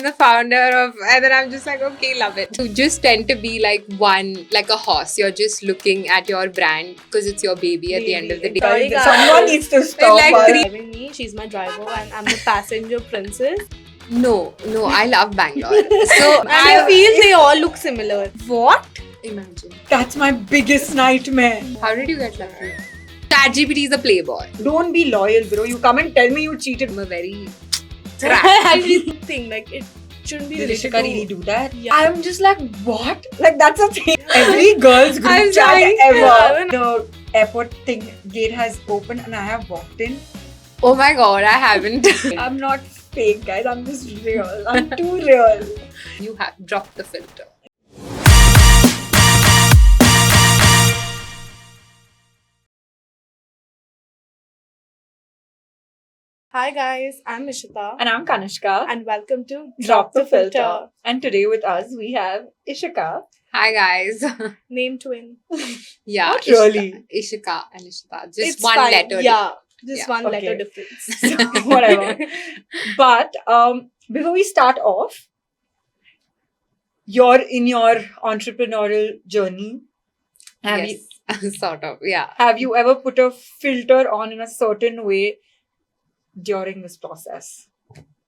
I'm the founder of, and then I'm just like, okay, love it. You just tend to be like like a horse. You're just looking at your brand because it's your baby at the end of the day. Sorry, guys. Someone needs to stop like her. Driving me, she's my driver, and I'm the passenger princess. No, I love Bangalore. So And I feel they all look similar. What? imagine. That's my biggest nightmare. How did you get lucky? ChatGPT is a playboy. Don't be loyal, bro. You come and tell me you cheated. I'm a very I actually think like it shouldn't be Did related Ishika to- really do that? Yeah. I'm just like, what? Like, that's a thing. Every girl's group I'm chat sorry. ever. The airport thing gate has opened and I have walked in. Oh my god, I haven't. I'm not fake, guys. I'm just real. I'm too real. You have dropped the filter. Hi guys, I'm Ishita And I'm Kanishka. and welcome to Drop the filter. And today with us we have Ishika. Hi guys. Name twin. Yeah. Not really. Ishika and Ishita. Just It's one fine. letter. Yeah, just Yeah, one letter okay. difference. Whatever. But before we start off, you're in your entrepreneurial journey. Yes. Sort of. Yeah. Have you ever put a filter on in a certain way during this process?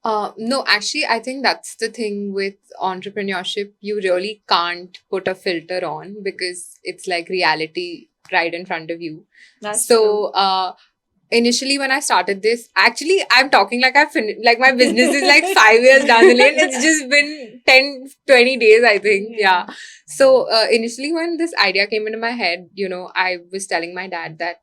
No, actually, I think that's the thing with entrepreneurship. You really can't put a filter on because it's like reality right in front of you. Initially when I started this, actually I'm talking like I've finished, like my business is like 5 years down the lane. It's just been 10, 20 days, I think. Yeah. So initially when this idea came into my head, I was telling my dad that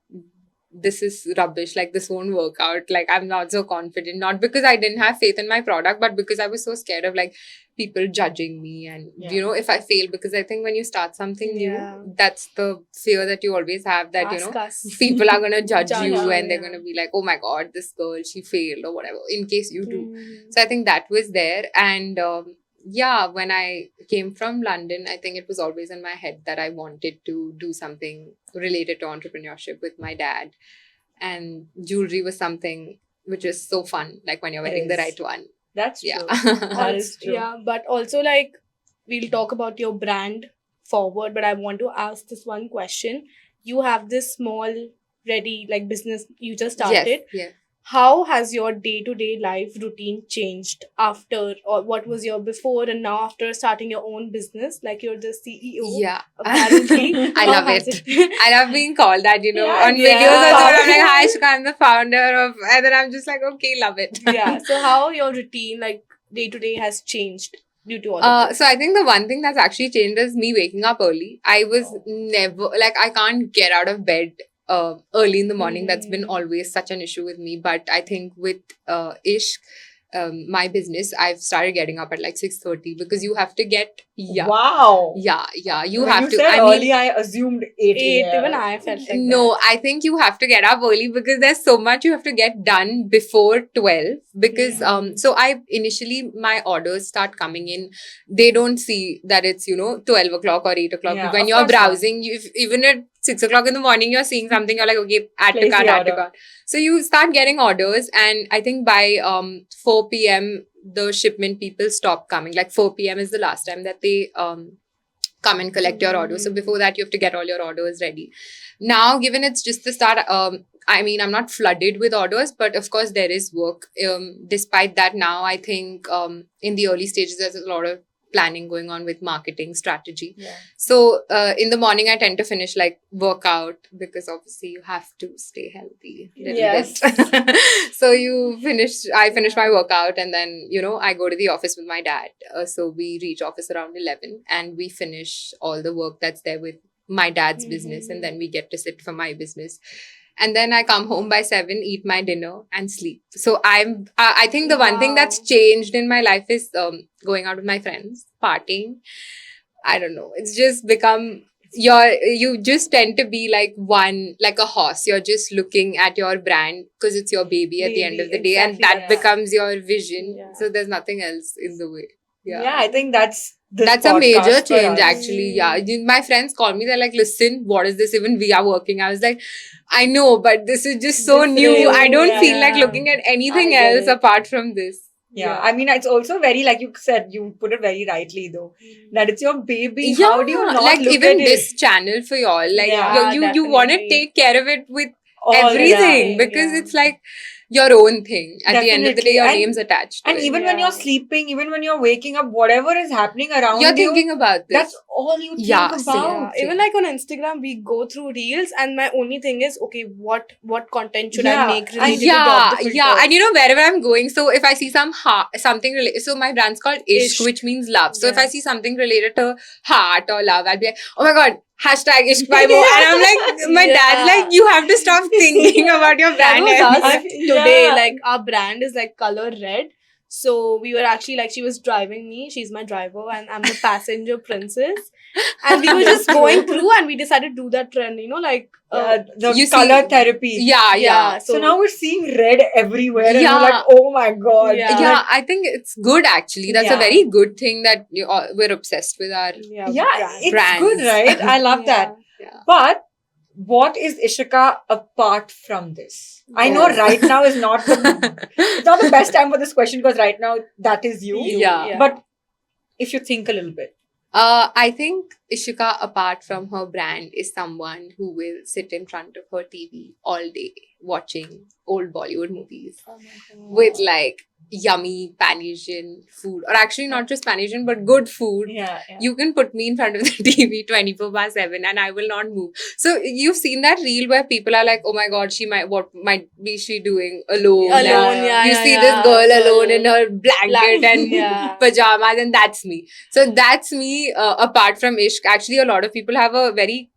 this is rubbish, like this won't work out. Like I'm not so confident, not because I didn't have faith in my product, but because I was so scared of like people judging me and if I fail, because I think when you start something new, that's the fear that you always have, that Ask us. people are gonna judge Judge you you, and they're yeah. gonna be like, oh my god, this girl, she failed or whatever, in case you do. Mm. So I think that was there. And when I came from London, I think it was always in my head that I wanted to do something related to entrepreneurship with my dad. And jewelry was something which is so fun, like when you're wearing the is. right one. That's true. Yeah. That is true. Yeah, but also like we'll talk about your brand forward, but I want to ask this one question. You have this small ready like business you just started. Yes. How has your day-to-day life routine changed after, or what was your before and now after starting your own business? Like you're the CEO. Yeah. Apparently. I How love has it. I love being called that, Yeah, on yeah. videos also. I'm like, hi, Ishika, I'm the founder of, and then I'm just like, okay, love it. Yeah. So how your routine, like day-to-day, has changed due to all of this? So I think the one thing that's actually changed is me waking up early. I was never, like, I can't get out of bed early in the morning. That's been always such an issue with me. But I think with Ishq, my business, I've started getting up at like 6:30 because you have to get, Wow. you When have you to. said I mean, early, I assumed 8 8, a.m. even I felt like no, I think you have to get up early because there's so much you have to get done before 12. Because so I initially my orders start coming in. They don't see that it's 12 o'clock or 8 o'clock. Yeah, When of you're course not. browsing, even at 6 o'clock in the morning, you're seeing something. You're like, okay, add to Place cart, the add to order. cart. So you start getting orders, and I think by 4 p.m. the shipment people stop coming. Like 4 p.m. is the last time that they come and collect your orders. So before that, you have to get all your orders ready. Now, given it's just the start, I mean, I'm not flooded with orders, but of course there is work. Despite that, now I think in the early stages, there's a lot of planning going on with marketing strategy. Yeah. So in the morning, I tend to finish like workout because obviously you have to stay healthy. little Yes. bit. So I finish my workout and then, I go to the office with my dad. So we reach office around 11 and we finish all the work that's there with my dad's business, and then we get to sit for my business. And then I come home by 7, eat my dinner and sleep. So I think the one thing that's changed in my life is going out with my friends, partying. I don't know. It's just become, you just tend to be like a horse. You're just looking at your brand because it's your baby at the end of the day. And that exactly, becomes your vision. Yeah. So there's nothing else in the way. Yeah, I think that's this That's a podcast major for change, us. actually. Yeah. My friends call me, they're like, listen, what is this? Even we are working. I was like, I know, but this is just so new. I don't feel like Yeah. looking at anything I get else it. apart from this. Yeah, I mean, it's also very, like you said, you put it very rightly though, that it's your baby. How do you not like look even at this it? channel for y'all, like Yeah, you want to definitely. take care of it with All everything around. because yeah. it's like your own thing. At the end of the Definitely. day, your And- name's attached to And it. even when you're Yeah. sleeping, even when you're waking up, whatever is happening around You're you, thinking about this. that's all you think Yeah, about. same. Yeah, even like on Instagram, we go through reels, and my only thing is, okay, what content should I Yeah, make and- related to yeah, Drop the yeah, Filter? and you know wherever I'm going, so if I see something related, so my brand's called Ishq, Ishq. which means love. So if I Yeah. see something related to heart or love, I'll be like, oh my god, hashtag Ishq by Mo, and I'm like, my dad's Yeah. like, you have to stop thinking about your That brand. was every us day." today. Yeah. Like our brand is like color red. So we were actually like, she was driving me. She's my driver, and I'm the passenger princess. And we were just going through, and we decided to do that trend. You know, like the You see- color therapy. Yeah. So now we're seeing red everywhere, and Yeah. we're like, oh my god. Yeah. Yeah, I think it's good actually. That's a Yeah. very good thing that we're obsessed with our. yeah, Yeah, brand. it's Brands. good, right? I love that. Yeah. But what is Ishika apart from this? I know Oh. right now is not the it's not the best time for this question because right now that is you. Yeah. But if you think a little bit. I think Ishika, apart from her brand, is someone who will sit in front of her TV all day watching old Bollywood movies Oh my God. with like yummy Pan Asian food, or actually not just Pan Asian but good food. Yeah. You can put me in front of the TV 24/7 and I will not move. So you've seen that reel where people are like, oh my god, what might be she doing alone? Alone, And yeah, you yeah, see yeah. this girl alone in her blanket and yeah. pajamas, and that's me. So that's me. Apart from Ishq, actually, a lot of people have a very,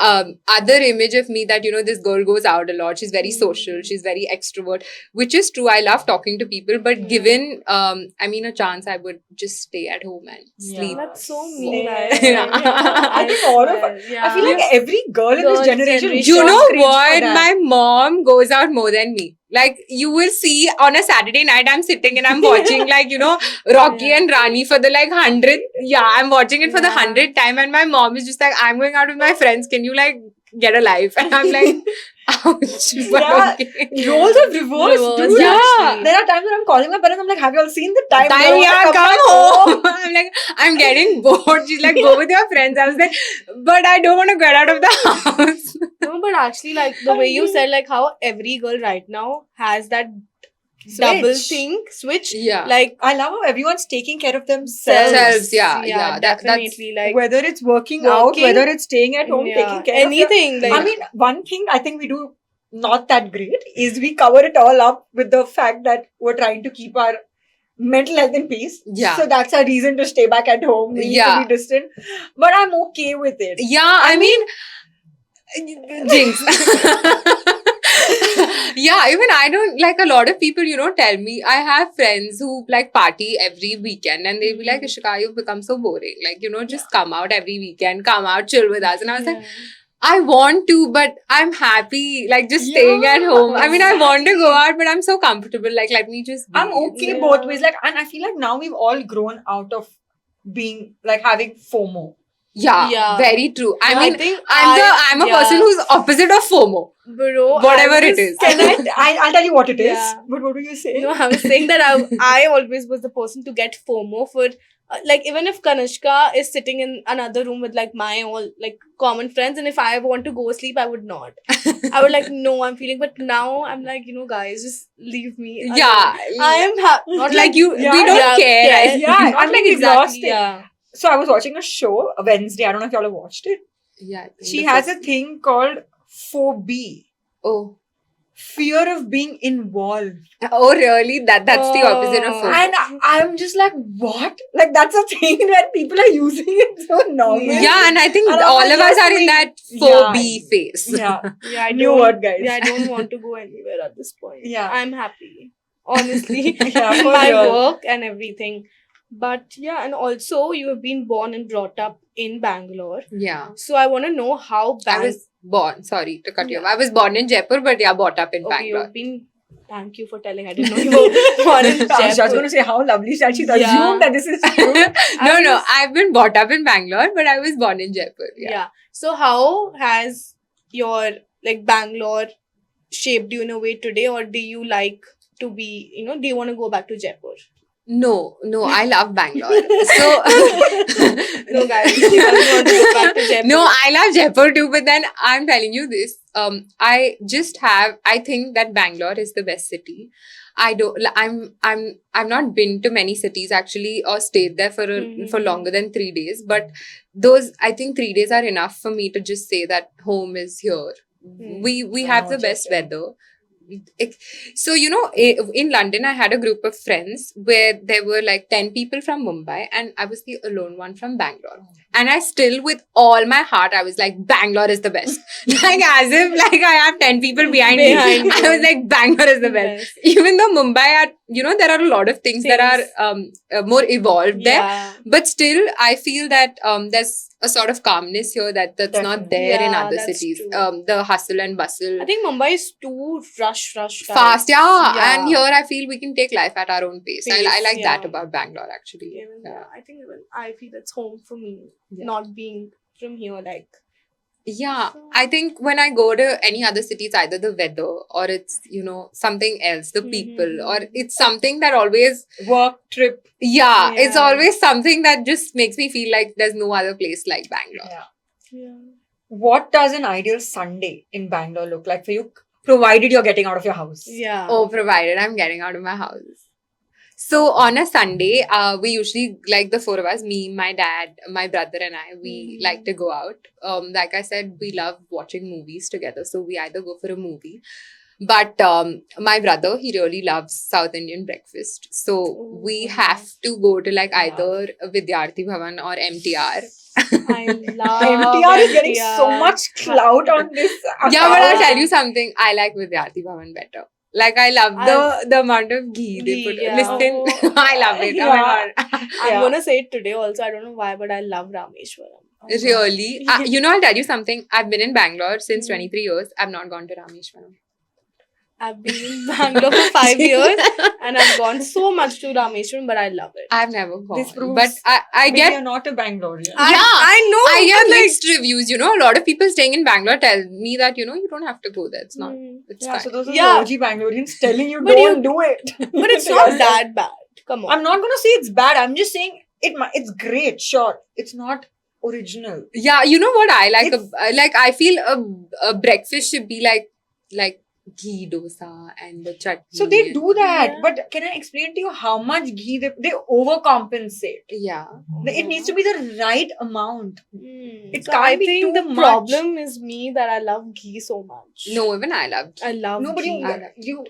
other image of me that this girl goes out a lot. She's very social. She's very extrovert, which is true. I love talking to people, but Yeah. given, a chance, I would just stay at home and sleep. That's so Same. mean. I think all of us. Yeah. I feel like every girl in Girls' this generation. generation. You just know craves for what? that. My mom goes out more than me. Like, you will see on a Saturday night, I'm sitting and I'm watching, Rocky Yeah. and Rani for the 100th. Yeah, I'm watching it for the Yeah. 100th time, and my mom is just like, I'm going out with my friends. Can you, get a life? And I'm like, ouch. But Yeah. okay. Roles have reversed, Reversed, dude. yeah. There are times when I'm calling my parents. I'm like, have you all seen the time? Time, They wanna yeah, come back home. I'm like, I'm getting bored. She's like, go with your friends. I was like, but I don't want to get out of the house. No, but actually, like the way you said, like how every girl right now has that double Switch. thing switch. Yeah. Like I love how everyone's taking care of themselves. Selves, yeah. That's definitely. Like Whether it's working out, Working, whether it's staying at home, yeah, taking care of anything. Like I mean, one thing I think we do not that great is we cover it all up with the fact that we're trying to keep our mental health in peace. Yeah. So that's a reason to stay back at home. We need Yeah. to be distant. But I'm okay with it. Yeah, I mean, jinx. Yeah, even I don't, a lot of people, tell me, I have friends who party every weekend and they'll be like, Ishika, you've become so boring. Just come out every weekend, come out, chill with us. And I was like, I want to, but I'm happy, just staying at home. I mean, I want to go out, but I'm so comfortable. Let me just be. I'm okay Yeah. both ways. And I feel like now we've all grown out of being having FOMO. Yeah, Yeah. very true. I I mean, think I'm a person who's opposite of FOMO. bro, Whatever I it was- is. Can I'll tell you what it is. Yeah. But what do you say? No, I was saying that I always was the person to get FOMO for even if Kanishka is sitting in another room with my all common friends, and if I want to go sleep, I would not. I would no, I'm feeling, but now I'm guys, just leave me alone. Yeah. I am not Like you, Yeah, we don't care. Yeah, Not I think we've lost it. Yeah. So I was watching a show Wednesday. I don't know if y'all have watched it. Yeah. I think She the has first- a thing called phobia. Oh. Fear of being involved. Oh, really? That's the opposite of Oh. FOMO. And I'm just like, what? That's a thing that people are using it so normal. Yeah, and I think And I'm all like, of us yes, are in we- that Yeah. phobia phase. Yeah. Yeah, I New don't, word, guys. Yeah, I don't want to go anywhere at this point. Yeah. I'm happy, honestly, Yeah, in for my real. work and everything. But yeah, and also you have been born and brought up in Bangalore. Yeah. So I want to know how I was born, sorry to cut you off. I was born in Jaipur, but brought up in Okay, Bangalore. you've been. Thank you for telling. I didn't know you were born in I was just Jaipur. going to say how lovely that she's Yeah. assumed that this is true. No, I've been brought up in Bangalore, but I was born in Jaipur. Yeah. So how has your Bangalore shaped you in a way today, or do you like to be, do you want to go back to Jaipur? No, I love Bangalore. So No, guys, she doesn't want to go back to Jaipur. no, I love Jaipur too, but then I'm telling you this. I think that Bangalore is the best city. I've not been to many cities actually or stayed there for longer than 3 days. But I think 3 days are enough for me to just say that home is here. We have the best weather. So, in London, I had a group of friends where there were like 10 people from Mumbai and I was the alone one from Bangalore. And I still, with all my heart, I was like, Bangalore is the best. Like, as if like I have 10 people behind me. Behind you. I was like, Bangalore is the best. Even though Mumbai, there are a lot of things that are more evolved there. Yeah. But still, I feel that there's a sort of calmness here that's not Definitely. there in Yeah, other that's cities. true. The hustle and bustle. I think Mumbai is too rush Fast, yeah. Yeah. And here I feel we can take life at our own pace. I Pace, like that yeah. about Bangalore actually. Even, Yeah. I think even I feel it's home for me, Yeah. not being from here. Like, Yeah, So- I think when I go to any other city, it's either the weather or it's, something else, the people, or it's something that always, Work trip. it's Yeah. always something that just makes me feel like there's no other place like Bangalore. Yeah. yeah. What does an ideal Sunday in Bangalore look like for you, provided you're getting out of your house? Yeah. Oh, provided I'm getting out of my house. So on a Sunday, we usually, like the four of us, me, my dad, my brother and I, we Mhm. like to go out. Like I said, we love watching movies together. So we either go for a movie. But my brother, he really loves South Indian breakfast. So we Oh. have to go to like Wow. either Vidyarthi Bhavan or MTR. I love MTR is getting so MTR. much clout on this. Yeah, but I'll account. tell you something. I like Vidyarthi Bhavan better. Like I love the amount of ghee they Ghee, put. yeah. Listen, Oh. I love it. Oh my Yeah. god. I'm Yeah. gonna say it today also. I don't know why, but I love Rameshwaram. Really? I'll tell you something. I've been in Bangalore since Mm. 23 years. I've not gone to Rameshwaram. I've been in Bangalore for 5 years and I've gone so much to Rameshwaram, but I love it. I've never gone. This proves But I Maybe get you're not a Bangalorean. Yeah. I know. I get but, like, mixed reviews. A lot of people staying in Bangalore tell me that, you don't have to go there. It's not. It's Yeah, fine. so those are Yeah. the OG Bangaloreans telling you But don't do it. But it's not that bad. Come on. I'm not gonna say it's bad. I'm just saying it's great. Sure, it's not original. Yeah, you know what I like? It's- I feel a breakfast should be like ghee dosa and the chutney. So they do that, Yeah. but can I explain to you how much ghee they overcompensate? Yeah. It needs to be the right amount. It So can't I be think too the much. problem is me that I love ghee so much. No, even I love ghee. I love No, but ghee. you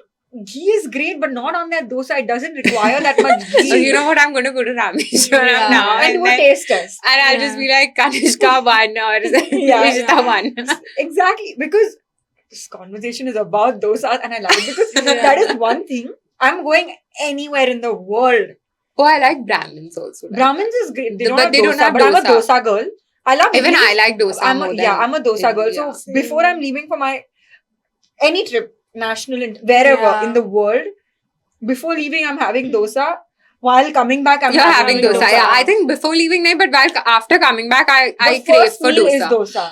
ghee is great, but not on that dosa. It doesn't require that much ghee. So you know what? I'm going to go to Rameshwaram Yeah. now. and do a then- taste test. And I'll just be like, Kanishka one or Yeah, Vishta yeah. one. Exactly, because this conversation is about dosas, and I love it because Yeah. that is one thing. I'm going anywhere in the world. Oh, I like Brahmins also. Like Brahmins is great. They But don't have they dosa, don't have but I'm a dosa. dosa girl. I love Even idli. I like dosa more than I'm a dosa girl. idli, So yeah. before I'm leaving for my any trip, national, wherever Yeah. in the world, before leaving, I'm having dosa. While coming back, I'm You're having dosa. dosa. Yeah, I think before leaving, but after coming back, I The crave first for meal dosa. is dosa.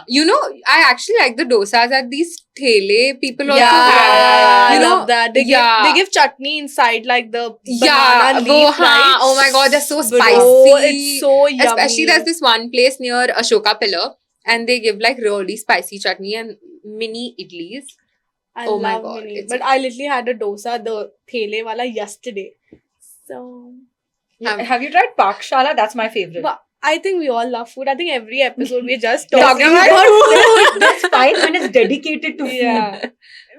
I actually like the dosas at these thele people also Yeah, have. I You know, love that. They yeah. give chutney inside like the Yeah, banana leaf, right? oh my god, they're so Bro, spicy. it's so yummy. Especially there's this one place near Ashoka Pillar and they give like really spicy chutney and mini idlis. I oh my love God, mini. it's But I literally had a dosa, the thele wala, yesterday. So Have you tried Pakshala? That's my favorite. but I think we all love food. I think every episode we're just Yes, talking that's- about food. That's fine when it's dedicated to food. Yeah.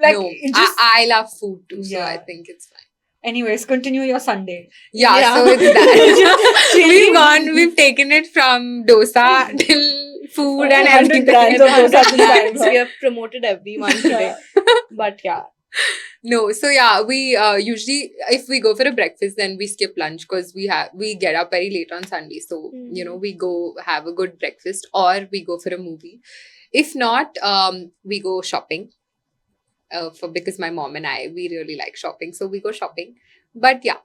Like, No, it just, I love food too, so Yeah. I think it's fine. anyways, continue your Sunday. Yeah, Yeah. so it's that. We've taken it from dosa till food and 100 everything. brands of dosa in Bangalore. We have promoted everyone today. But yeah. No, so yeah, we usually if we go for a breakfast, then we skip lunch because we get up very late on Sunday. So we go have a good breakfast or we go for a movie. If not, we go shopping. Because my mom and I we really like shopping, so we go shopping. But yeah,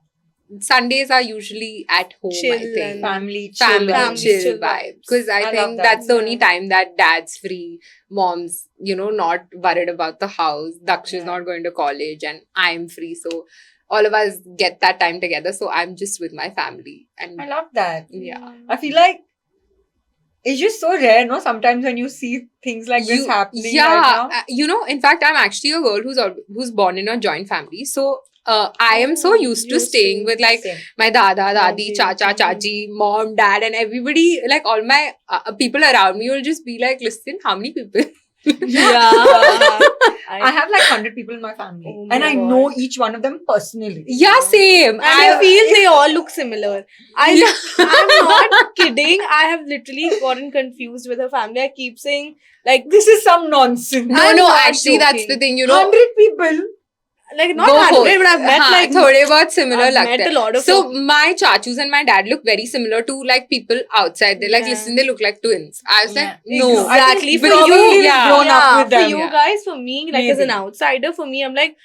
Sundays are usually at home. Chill I think and Family, family chill. chill vibes. vibe because I I love think that. that's the only Yeah. time that dad's free, mom's not worried about the house, Daksh is Yeah. not going to college and I'm free, so all of us get that time together. So I'm just with my family. And I love that. yeah. I feel like it's just so rare, no? Sometimes when you see things like this happening right now. In fact, I'm actually a girl who's born in a joint family. So I am so used to staying with like Same. my dada, dadi, Dadi, chacha, chachi, mom, dad, and everybody. Like all my people around me will just be like, listen, how many people? Yeah. I have like 100 people in my family. Oh my and I God. know each one of them personally. Yeah, same. And I feel they all look similar. I'm not kidding. I have literally gotten confused with her family. I keep saying, like, This is some nonsense. No, I'm not actually, that's joking. the thing, 100 people. like not Go 100, but I've met like थोड़े बहुत similar I've लगते met a हैं. lot of So my chachus and my dad look very similar to like people outside. They're like, Yeah. listen, they look like twins. I was like, Yeah. no. Exactly. For For you, you, you've yeah. grown up with for them. you Yeah. guys, for me, like as an Maybe. outsider, for me, I'm like,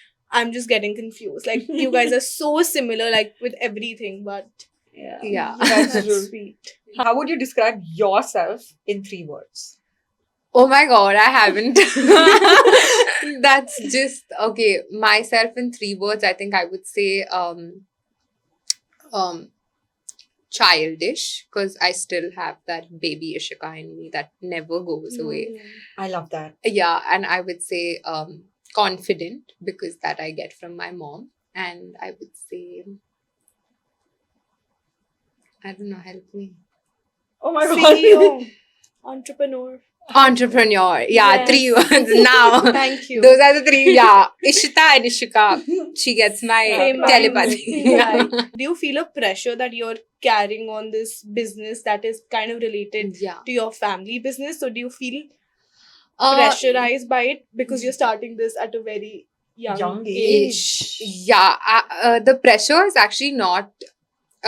I'm just getting confused. Like you guys are so similar, like with everything, but Yeah. That's true. sweet. How would you describe yourself in 3 words? Oh my god, I haven't. That's just okay. Myself in 3 words, I think I would say childish, because I still have that baby Ishika in me that never goes away. I love that. Yeah, and I would say confident, because that I get from my mom. And I would say, I don't know, help me. Oh my god. CEO, entrepreneur. Entrepreneur. Yeah, Yes. 3 words now. Thank you. Those are the 3. Yeah, Ishita and Ishika. She gets my Same telepathy. vibes. Right. Do you feel a pressure that you're carrying on this business that is kind of related Yeah. to your family business? So do you feel Uh, pressurized by it because you're starting this at a very young age? Yeah, the pressure is actually not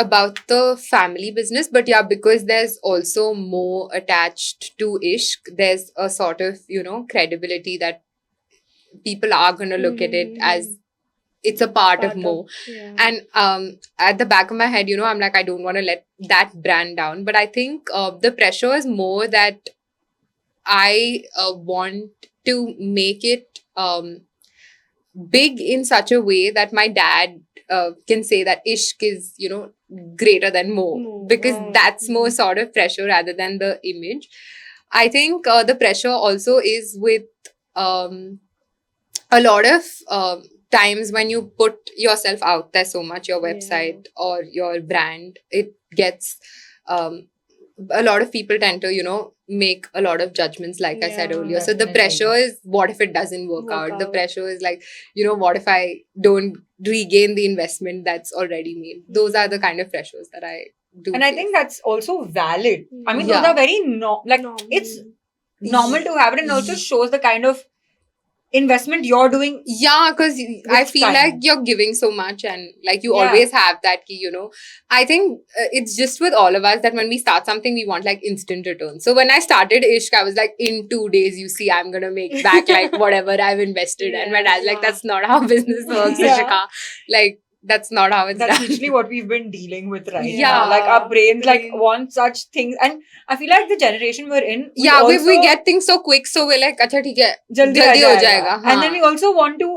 about the family business, but yeah, because there's also more attached to Ishq, there's a sort of, credibility that people are going to look at it as it's a part of more. Yeah. And at the back of my head, I'm like, I don't want to let that brand down. But I think the pressure is more that I want to make it big in such a way that my dad can say that Ishq is, greater than more. Because that's more sort of pressure rather than the image. I think the pressure also is with a lot of times when you put yourself out there so much, your website or your brand, it gets a lot of people tend to make a lot of judgments, like I said earlier. So the Definitely. pressure is, what if it doesn't work out? The pressure is like, what if I don't regain the investment that's already made? Those are the kind of pressures that I do. And I face. think that's also valid. I mean, Yeah. those are very it's normal to have it, and also shows the kind of investment you're doing. Yeah, because I feel time. like you're giving so much, and like you Yeah. always have that key, I think it's just with all of us that when we start something, we want like instant return. So when I started Ishq, I was like, in 2 days, you see, I'm going to make back like whatever I've invested. And my dad's like, that's not how business works, Yeah. Ishika. Like, that's not how it's That's done. literally what we've been dealing with right Yeah. now. Like our brains Brain. want such things, and I feel like the generation we're in, we also get things so quick, so we're like, acha, theek hai, jaldi jaldi ho ho jayega. jayega. And then we also want to,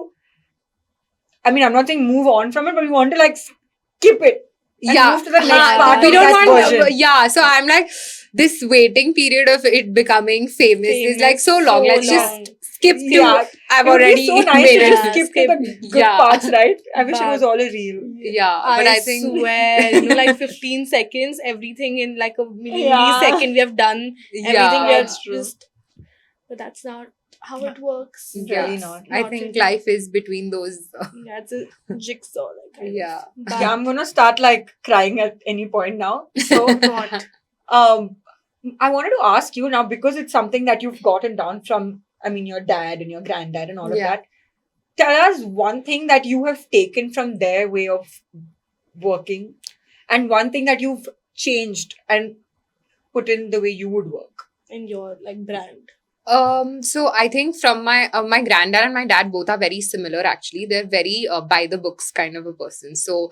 I mean, I'm not saying move on from it, but we want to like skip it and move to the next part we of don't that want version. so I'm like, this waiting period of it becoming famous is like so long. Let's just skip to Yeah. I've It would already be so nice made to it. just skip to the good Yeah. parts, right? I wish it But- was all a reel. Yeah, but I think swear, like 15 seconds, everything in like a Yeah. millisecond we have done. Everything yeah, we have that's true. just. But that's not how it works. Really yeah. not. I Not think really. life is between those. Yeah, it's a jigsaw. Like, kind of. Yeah. But Yeah, I'm gonna start like crying at any point now. So not. I wanted to ask you now, because it's something that you've gotten down from, I mean, your dad and your granddad and all of Yeah. that. Tell us one thing that you have taken from their way of working, and one thing that you've changed and put in the way you would work. In your like brand. So I think from my granddad and my dad both are very similar. Actually, they're very by the books kind of a person. So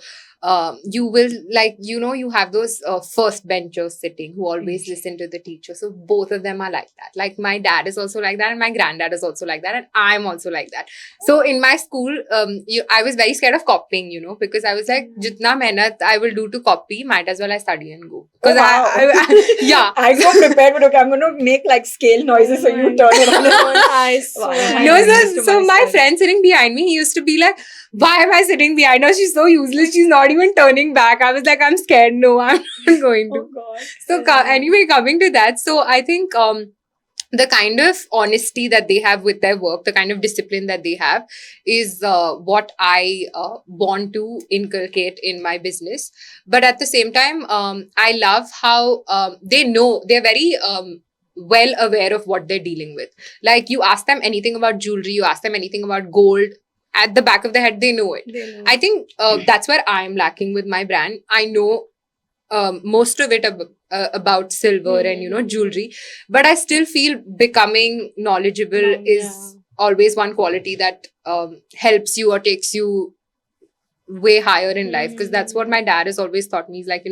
you will, like, you have those first benchers sitting who always listen to the teacher. So both of them are like that. Like my dad is also like that, and my granddad is also like that, and I'm also like that. So in my school, I was very scared of copying, because I was like, jitna mehnat I will do to copy, might as well I study and go. Because yeah. I go prepared, but okay, I'm going to make like scale noises so you turn around. I Wow. swear. No, Used to so my myself. friend sitting behind me, he used to be like, why am I sitting behind her? She's so useless. She's not even turning back. I was like, I'm scared. No, I'm not going to. Oh God. So anyway, coming to that, so I think the kind of honesty that they have with their work, the kind of discipline that they have, is what I want to inculcate in my business. But at the same time, I love how they're very well aware of what they're dealing with. Like you ask them anything about jewelry, you ask them anything about gold, at the back of their head they know it. I think that's where I'm lacking with my brand. I know most of it about silver and jewelry, but I still feel becoming knowledgeable is always one quality that helps you or takes you way higher in life, because that's what my dad has always taught me. He's like,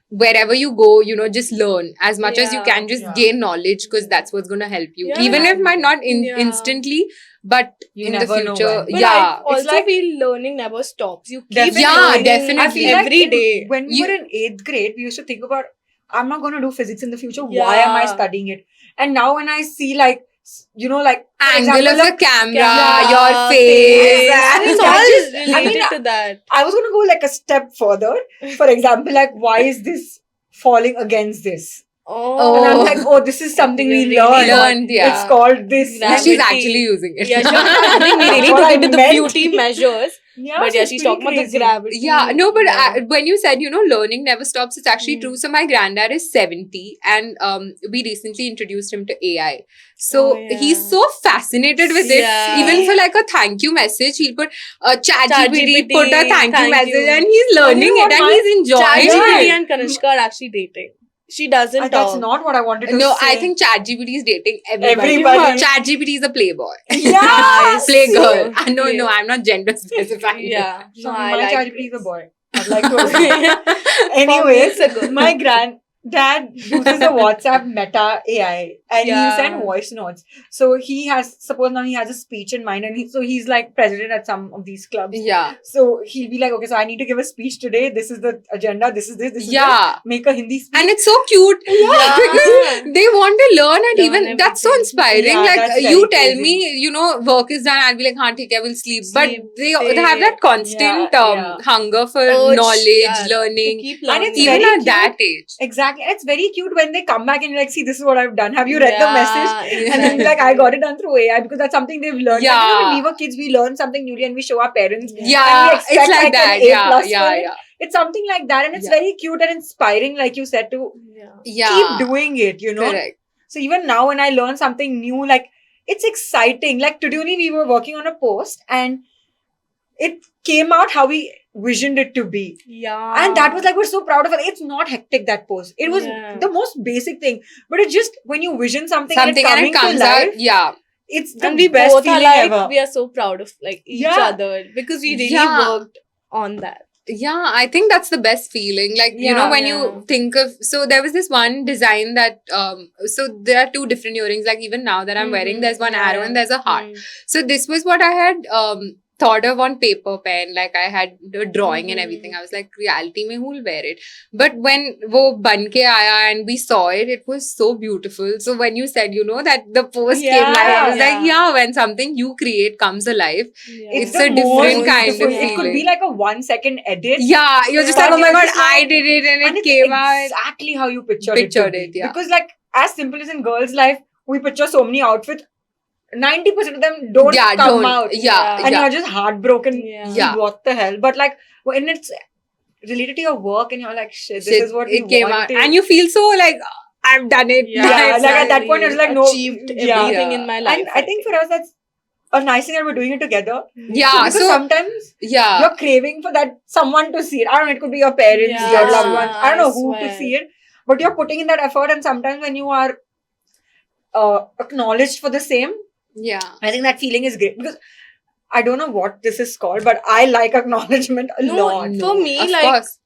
wherever you go, just learn as much as you can, just gain knowledge, because that's what's going to help you, Yeah. even if might not Yeah. instantly, but You in the never know future. when. But Yeah. I also like- feel learning never stops. You keep Definitely. Yeah, learning definitely. I feel like every day. when we You- were in 8th grade, we used to think about, I'm not going to do physics in the future. Why am I Yeah. studying it? And now when I see like, like for Angle example, of the like, camera, your face. And it's That all just- related to that. I was going to go like a step further. For example, like, why is this falling against this? Oh. And I'm like, oh, this is something we You learned. learned, yeah. It's called this. And she's Gravity. actually using it. Yeah, I think we That's really what took I it to the meant. beauty measures. Yeah, But so yeah, it's she's pretty talking about the crazy. gravity. Yeah, no, but Yeah. when you said, learning never stops, it's actually Mm. true. So my granddad is 70, and we recently introduced him to AI. So Oh, yeah. he's so fascinated with it. Yeah. Even for like a thank you message, he'll put ChatGPT, ChatGPT, put a thank you thank message, you. and he's learning you know it, what and my- he's enjoying ChatGPT it. and Kanishka are actually dating. She doesn't That's talk. not what I wanted to No, say. I think ChatGPT is dating everybody. Everybody. ChatGPT is a playboy. Yes! Playgirl. Yeah. No, I'm not gender specifying. Yeah. So No, I my like ChatGPT is a this. boy. I'd like to assume. For Anyways, me, it's a girl. my granddad uses the WhatsApp Meta AI and Yeah. he send voice notes. So he has, suppose now he has a speech in mind, and he's like president at some of these clubs. Yeah. So he'll be like, okay, so I need to give a speech today. This is the agenda. This is this. This is Yeah. this. Make a Hindi speech. And it's so cute. Yeah. Because they want to learn, and Learn even that's so everything. inspiring. Yeah, like that's you very tell crazy. me, work is done, I'll be like, haan, theek hai, we'll sleep. But Sleep, they stay. have that constant Yeah. hunger for Urge, knowledge, yeah, to learning. keep And learning. it's Even very at cute. that age. Exactly. And it's very cute when they come back and you're like, see, this is what I've done. Have you read the Yeah, message? And then be like, I got it done through AI because that's something they've learned. Like, Yeah. when we were kids, we learned something newly and we show our parents. Yeah, And we expect it's like like that. an A Yeah, plus for yeah, it. yeah. It's something like that. And it's Yeah. very cute and inspiring, like you said, to Yeah. Yeah. keep doing it, Correct. So even now when I learn something new, like, it's exciting. Like today only we were working on a post and it came out how we visioned it to be. Yeah. And that was like, we're so proud of it. It's not hectic, that post. It was Yeah. the most basic thing. But it just, when you vision something, Something and and it it coming comes to life, out. Yeah. it's the and we best both are feeling like, ever. we are so proud of like each Yeah. other because we really Yeah. worked on that. Yeah, I think that's the best feeling. Like, Yeah. when Yeah. you think of, so there was this one design that, so there are two different earrings. Like, even now that I'm wearing, Mhm. there's one Yeah, arrow and there's a heart. Mm. So this was what I had thought of on paper pen. Like, I had the drawing and Mhm. everything. I was like, reality mein who'll wear it? But when wo ban ke aaya and we saw it, it was so beautiful. So when you said, that the post came live, I was like, Yeah. when something you create comes alive, Yeah. It's It's the a different most kind of beautiful. It could be feeling. like a 1 second edit. yeah, you're just Yeah. like, oh my But god, you're just I like- did it and it And it's came out. exactly how you pictured Pictured to it, be. yeah. Because like, as simple as in girls' life, we picture so many outfits. 90% of them don't come out. Yeah, And yeah. you're just heartbroken. Yeah. Yeah. What the hell? But like, when it's related to your work and you're like, shit, this Shit, is what we it came wanted. out. And you feel so like, I've done it. Yeah, Yeah, It's like at that exactly. point, it's like, no. Achieved Yeah. everything in my life. And I think for us, that's a nice thing that we're doing it together. Yeah, Because so sometimes yeah. you're craving for that someone to see it. I don't know, it could be your parents, Yeah, your loved ones. I don't know I who to swear. see it. But you're putting in that effort, and sometimes when you are acknowledged for the same, Yeah. I think that feeling is great because I don't know what this is called, but I like acknowledgement a No, lot. For me, of like, course.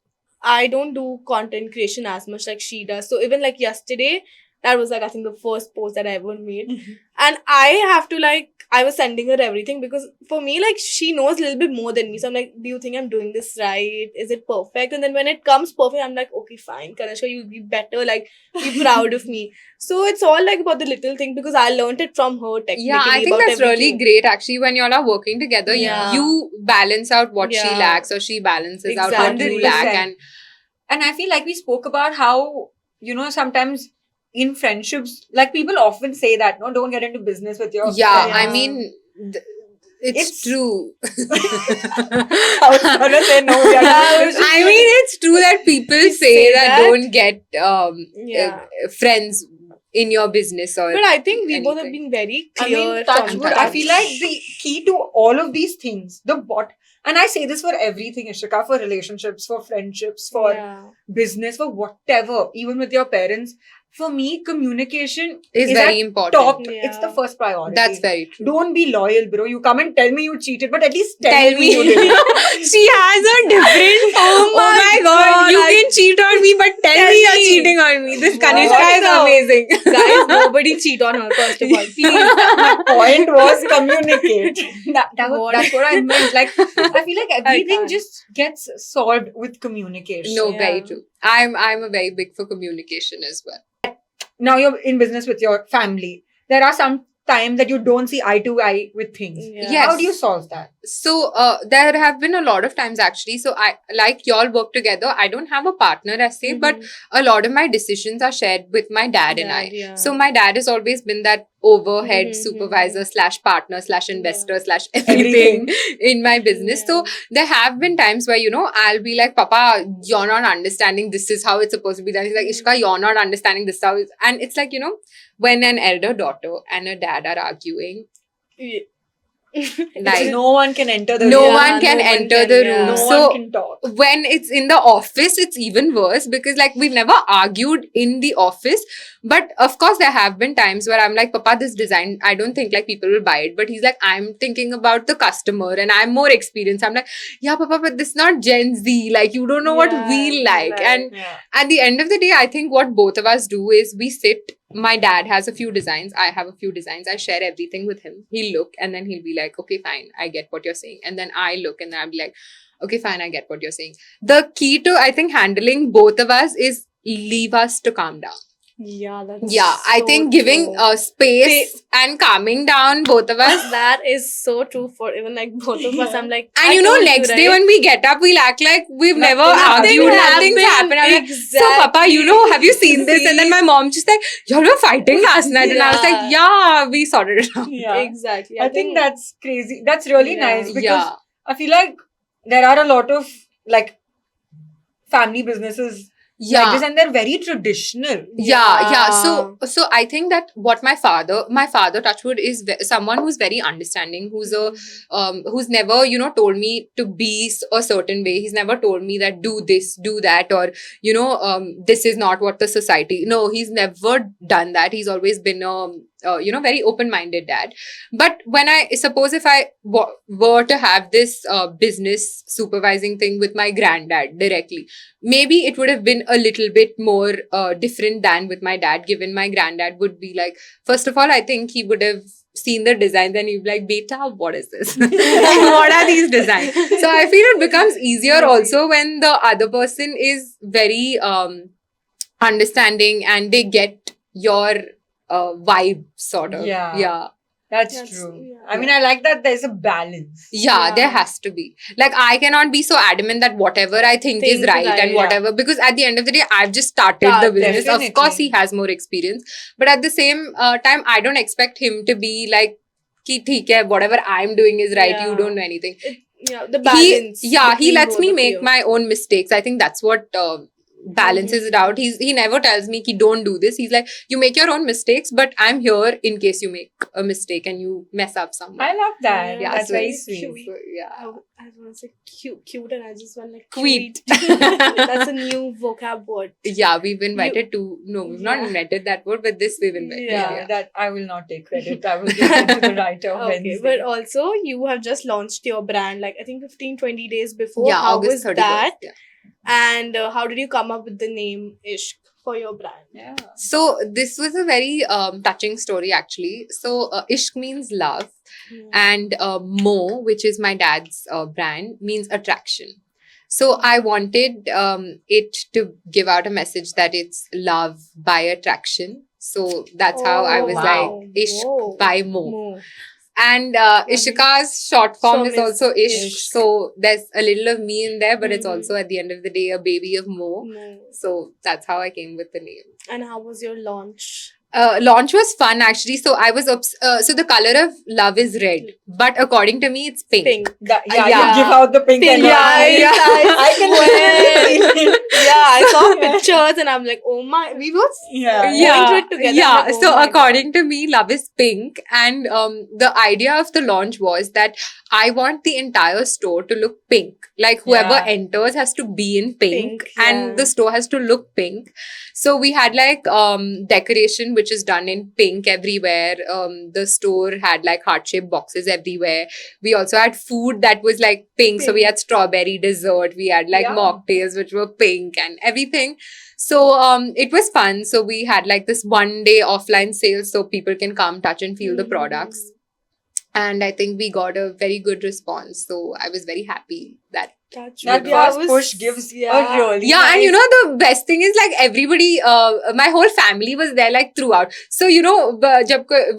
I don't do content creation as much like she does. So even like yesterday, that was like I think the first post that I ever made. And I have to like, I was sending her everything because for me, like, she knows a little bit more than me. So I'm like, do you think I'm doing this right? Is it perfect? And then when it comes perfect, I'm like, okay, fine, Kanishka, you'll be better. Like, be proud of me. So it's all like about the little thing because I learned it from her technically. Yeah, I think about that's really everything. great actually when y'all are working together. Yeah. You balance out what she Yeah. lacks or she balances out what you Exactly. lack. 100%. And I feel like we spoke about how, sometimes in friendships, like people often say that, no, don't get into business with your Yeah, friends. I Yeah. mean, it's It's- true. I was gonna say no, we are Yeah, not I was business. I mean, it's true that people You say say that, that? don't get Yeah. friends in your business or. But I think we both have anything. been very I clear. mean, touch from wood. that. I feel like the key to all of these things, and I say this for everything, Ishika, for relationships, for friendships, for Yeah. business, for whatever, even with your parents. For me, communication Is is very at important. top. Yeah. It's the first priority. That's very true. Don't be loyal, bro. You come and tell me you cheated, but at least tell Tell me you me. did. She has a different. Oh my God, You I- can cheat on me, but tell Tell me you're me. cheating on me. This What? Kanishka is No. amazing. Guys, nobody cheat on her, first of all. Please. My point was communicate. What? That's what I meant. Like, I feel like everything can't. just gets solved with communication. No, Yeah. very true. I'm a very big for communication as well. Now you're in business with your family. There are some times that you don't see eye to eye with things. Yes. How do you solve that? So there have been a lot of times actually. So I like y'all work together. I don't have a partner as say, but a lot of my decisions are shared with my dad and I. Yeah. So my dad has always been that overhead Mhm, supervisor / partner / investor / Everything. everything in my business. So there have been times where, I'll be like, Papa, you're not understanding. This is how it's supposed to be done. He's like, Ishka, you're not understanding this. And it's like, when an elder daughter and a dad are arguing, Yeah. like, No one can enter the no room. one can enter the room. No So one can talk. when it's in the office, it's even worse because like we've never argued in the office. But of course, there have been times where I'm like, Papa, this design, I don't think like people will buy it. But he's like, I'm thinking about the customer and I'm more experienced. I'm like, yeah, Papa, but this is not Gen Z. Like, you don't know what we like. And Yeah. at the end of the day, I think what both of us do is we sit. My dad has a few designs. I have a few designs. I share everything with him. He'll look and then he'll be like, okay, fine, I get what you're saying. And then I look and I'll be like, okay, fine, I get what you're saying. The key to, I think, handling both of us is leave us to calm down. Yeah, that's Yeah, I so think giving true. space and calming down both of us. That is so true for even like both of us. I'm like, And I told next day right? when we get up, we'll act like we've never Nothing argued, happened. nothing's happened. I'm like, so Papa, have you seen this? And then my mom just like, y'all were fighting last night. And I was like, yeah, we sorted it out. Yeah. Exactly. I think that's crazy. That's really Yeah. nice because Yeah. I feel like there are a lot of like family businesses like Yeah. this and they're very traditional. Yeah. So I think that what my father Touchwood is someone who's very understanding, who's never told me to be a certain way. He's never told me that do this, do that, or this is not what the society. No, he's never done that. He's always been very open-minded dad. But when if I were to have this business supervising thing with my granddad directly, maybe it would have been a little bit more different than with my dad, given my granddad would be like, first of all, I think he would have seen the designs and he'd be like, Beta, what is this? What are these designs? So I feel it becomes easier also when the other person is very understanding and they get your vibe sort of. Yeah. That's That's- true. yeah. I mean, I like that there's a balance. Yeah, there Yeah. has to be. Like, I cannot be so adamant that whatever I think is Think right right, and yeah. whatever, because at the end of the day, I've just started Yeah, the business. definitely. Of course, he has more experience. But at the same time, I don't expect him to be like, ki theek hai, whatever I'm doing is right, you Yeah. don't know anything. the balance. He lets between me both of make you. my own mistakes. I think that's what balances it out. He never tells me ki don't do this. He's like, you make your own mistakes, but I'm here in case you make a mistake and you mess up somewhere. I love that. Yeah, That's so very it's sweet. cute. So, yeah. I want to say cute, and I just went like Sweet. That's a new vocab word. Yeah, we've invited to. No, we've not Yeah. invented that word, but this we've invented. Yeah, Yeah. that I will not take credit. I will give it to the writer. Okay, Wednesday. but also you have just launched your brand like I think 15-20 days before. Yeah, How August was 31st. that? Yeah. And how did you come up with the name Ishq for your brand? Yeah. So this was a very touching story actually. So Ishq means love, and Mo, which is my dad's brand, means attraction. So I wanted it to give out a message that it's love by attraction. So that's how I Oh, was wow. like Ishq Whoa. by Mo. Mo. And Ishika's short form is also Ishq. Ishq. So there's a little of me in there, but it's Mhm. also at the end of the day a baby of Mo. Mo. So that's how I came with the name. And how was your launch? Launch was fun actually. So I was so the color of love is red, but according to me it's pink. Pink. Yeah, Yeah. you give out the pink Pink, and yeah, I can swear. feel it. Yeah, I saw pictures and I'm like, oh my, we were Yeah. going through it together. Yeah. I'm like, oh So my according to me, love is pink, and the idea of the launch was that I want the entire store to look pink. Like whoever Yeah. enters has to be in pink, Pink, yeah. and the store has to look pink. So we had like decoration which is done in pink everywhere. The store had like heart-shaped boxes everywhere. We also had food that was like pink. So we Pink. had strawberry dessert. We had like Yeah. mocktails which were pink and everything. So it was fun. So we had like this 1 day offline sale so people can come touch and feel the products. And I think we got a very good response. So I was very happy that. That Yeah, first was- push gives yeah. a really Yeah, and nice- you know, the best thing is like everybody, my whole family was there like throughout. So, you know,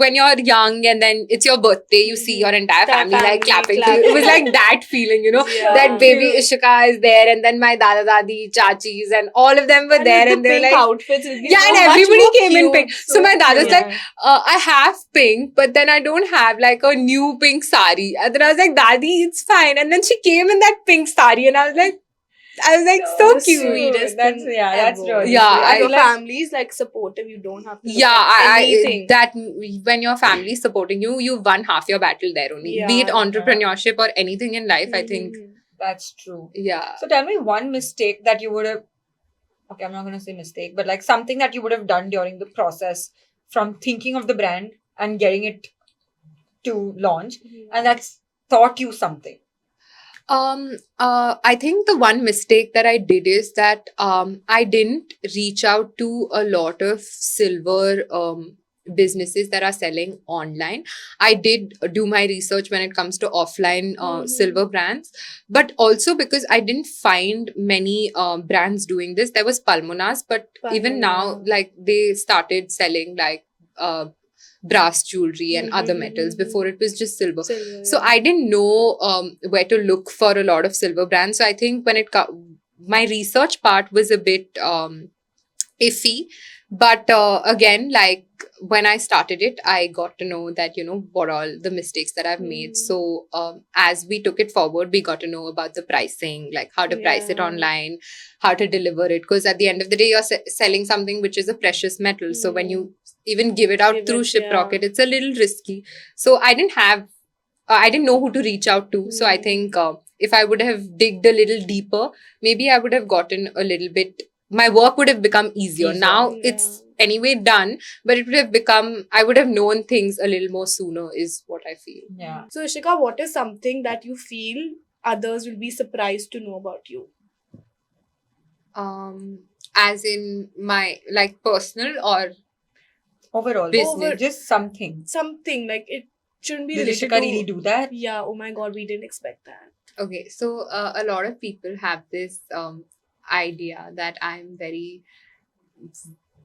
when you're young and then it's your birthday, you see your entire Entire family like family clapping. for you. It was clapping. like that feeling, you know, Yeah. that baby Cute. Ishika is there, and then my dada dadi, chachis, and all of them were And there, with and the they were pink like, outfits, it'll be yeah, so and much everybody more came in cute, pink. So my dada's Yeah. like, I have pink, but then I don't have like a new pink sari. And then I was like, Dadi, it's fine. And then she came in that pink sari, and I was like, so the cute. sweetest That's thing that's ever. really Yeah, sweet. I I Your like family is like supportive. You don't have to look Yeah, at anything. that when your family is supporting you, you've won half your battle there only. Be it Yeah. entrepreneurship or anything in life, I think. Mhm. that's true. Yeah. So tell me one mistake that you would have. Okay, I'm not gonna say mistake, but like something that you would have done during the process from thinking of the brand and getting it to launch, and that's taught you something. I think the one mistake that I did is that I didn't reach out to a lot of silver businesses that are selling online. I did do my research when it comes to offline Mhm. silver brands, but also because I didn't find many brands doing this. There was Palmonas, but even now, Palmona. like they started selling like brass jewelry and other Mhm, metals. mhm. Before it was just silver. Silver, So yeah. I didn't know where to look for a lot of silver brands. So I think when my research part was a bit iffy, but again, like when I started it, I got to know that what all the mistakes that I've made. So as we took it forward, we got to know about the pricing, like how to price it Yeah. online, how to deliver it. Because at the end of the day, you're selling something which is a precious metal. So when you even give it out Give through it, Shiprocket, it's a little risky. So I didn't know who to reach out to. So I think if I would have digged a little deeper, maybe I would have gotten a little bit, my work would have become easier. Easier. Now Yeah. it's anyway done, but it would have become, I would have known things a little more sooner, is what I feel. Yeah. So, Ishika, what is something that you feel others will be surprised to know about you? As in my like personal or Overall, Business. just something. Something like it shouldn't be Did related Ishika to. really do that? Yeah. Oh my God, we didn't expect that. okay, so a lot of people have this idea that I'm very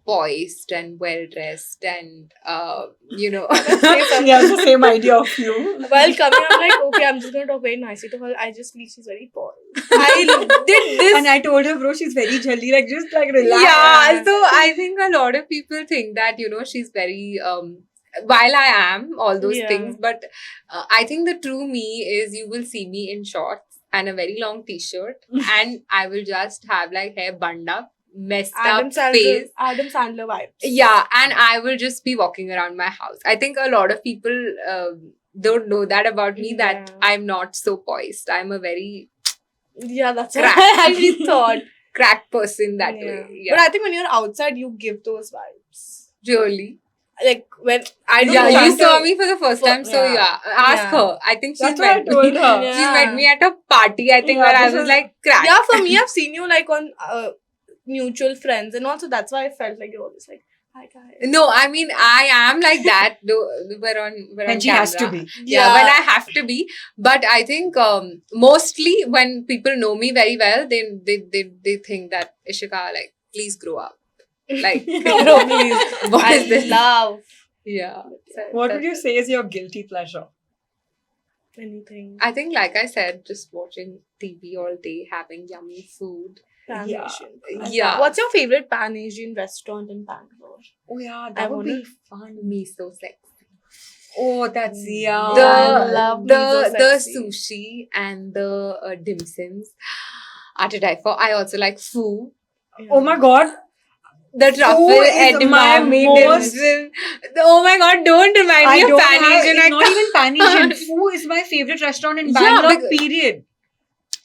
poised and well dressed and She has the same idea of you. While coming, I'm like, okay, I'm just gonna talk very nicely to her. I just feel she's very poor. I did this. And I told her, bro, she's very jolly. Like, just like relax. Yeah, so I think a lot of people think that she's very while I am all those Yeah. things, but I think the true me is you will see me in shorts and a very long t-shirt and I will just have like hair bund up messed Adam up Sandler, face. Adam Sandler vibes. Yeah, and I will just be walking around my house. I think a lot of people don't know that about me, that Yeah. I'm not so poised. I'm a very Yeah, that's what Crack. I actually thought. crack person that Yeah. way. But Yeah, I think when you're outside, you give those vibes. really. Like when I don't Yeah, know. you Shante- saw me for the first For- time, so yeah. yeah. Ask Yeah. her. I think she's That's what I met told me. her. Yeah. She's met me at a party, I think, Yeah, where I this was was- like crack. Yeah, for me, I've seen you like on mutual friends, and also that's why I felt like you're always like, hi guys. No, I mean I am like that. Though we're on When she has to camera. be. Yeah, when I have to be. But I think mostly when people know me very well, they think that Ishika, like, please grow up. Like, No, please. what I is this? love Yeah. So What that- would you say is your guilty pleasure? anything. I think, like I said, just watching TV all day, having yummy food. Pan Yeah. Asian. Yeah. What's your favorite Pan Asian restaurant in Bangalore? Oh yeah, I that would wanna- be fun. Me so sexy. Oh, that's yeah. The I love the me so the sexy. sushi and the dim sums are to die for. I also like foo. Oh my god. The truffle Foo is my edamame most- dim sum. Oh my god! Don't remind me of Pan Asian. It's I not can't- even Pan Asian. Foo is my favorite restaurant in Yeah, Bangalore. because- Period.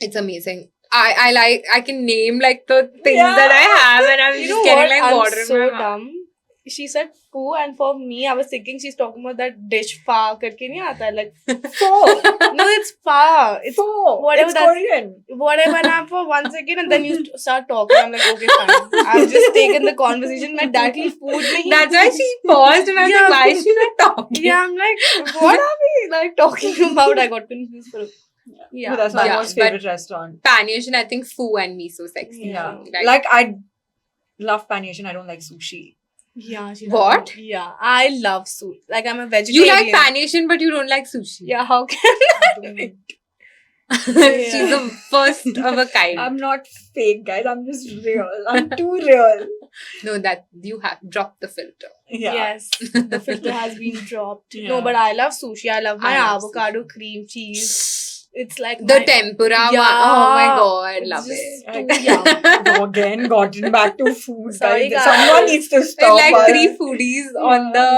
It's amazing. I can name like the things Yeah. that I have, and I'm You just know getting what? like I'm water so in my mouth. dumb. She said foo, and for me, I was thinking she's talking about that dish fa karke nahi aata hai, like Foo. no, it's fa. It's Foo. whatever It's that's- Korean. whatever. And I'm for 1 second, and then you start talking. I'm like, okay, fine. I've just taken the conversation. My directly food nahi. That's why she paused, and I was Yeah. like, "Why is she not talking?" Yeah, I'm like, what are we like talking about? I got confused for. Yeah, But that's my Yeah, most but- favorite restaurant. Pan Asian, I think foo and me so sexy. Yeah. Yeah. Like I love Pan Asian. I don't like sushi. yeah. She What? doesn't- Yeah, I love sushi. Like I'm a You vegetarian. like Pan Asian, but you don't like sushi. Yeah, how can She's the first of a kind. I'm not fake, guys. I'm just real. I'm too real. No, that you have dropped the filter. Yeah. Yes, the filter has been dropped. Yeah. No, but I love sushi. I love my I love avocado cream cheese. It's like The my- tempura one. Yeah. Oh my god, It's love just it. too yum. Go again, gotten back to food. Sorry, guys. guys. Someone needs to It's stop. like us. three foodies on the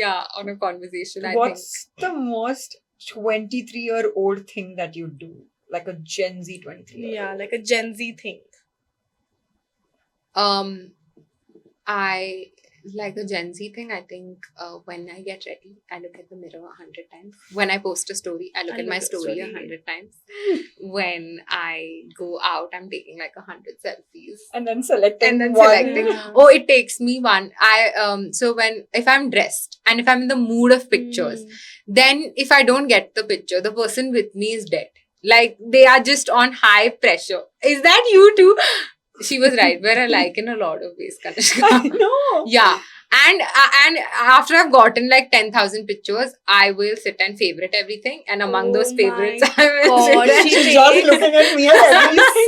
Yeah. on a conversation. I What's the most 23-year-old thing that you do? Like a Gen Z 23. Yeah, like a Gen Z thing. think. I like a Gen Z thing. I think when I get ready, I look at the mirror 100 times. When I post a story, I look at my story 100 times. When I go out, I'm taking like 100 selfies. And then selecting And then one. selecting. Yeah. Oh, it takes me one. So if I'm dressed and if I'm in the mood of pictures, then if I don't get the picture, the person with me is dead. Like they are just on high pressure. Is that you too? She was right. We're alike in a lot of ways, I Kanishka. know. Yeah. And after I've gotten like 10,000 pictures, I will sit and favorite everything. And among Oh those my favorites, I will God, sit and she She's just looking at me and everything.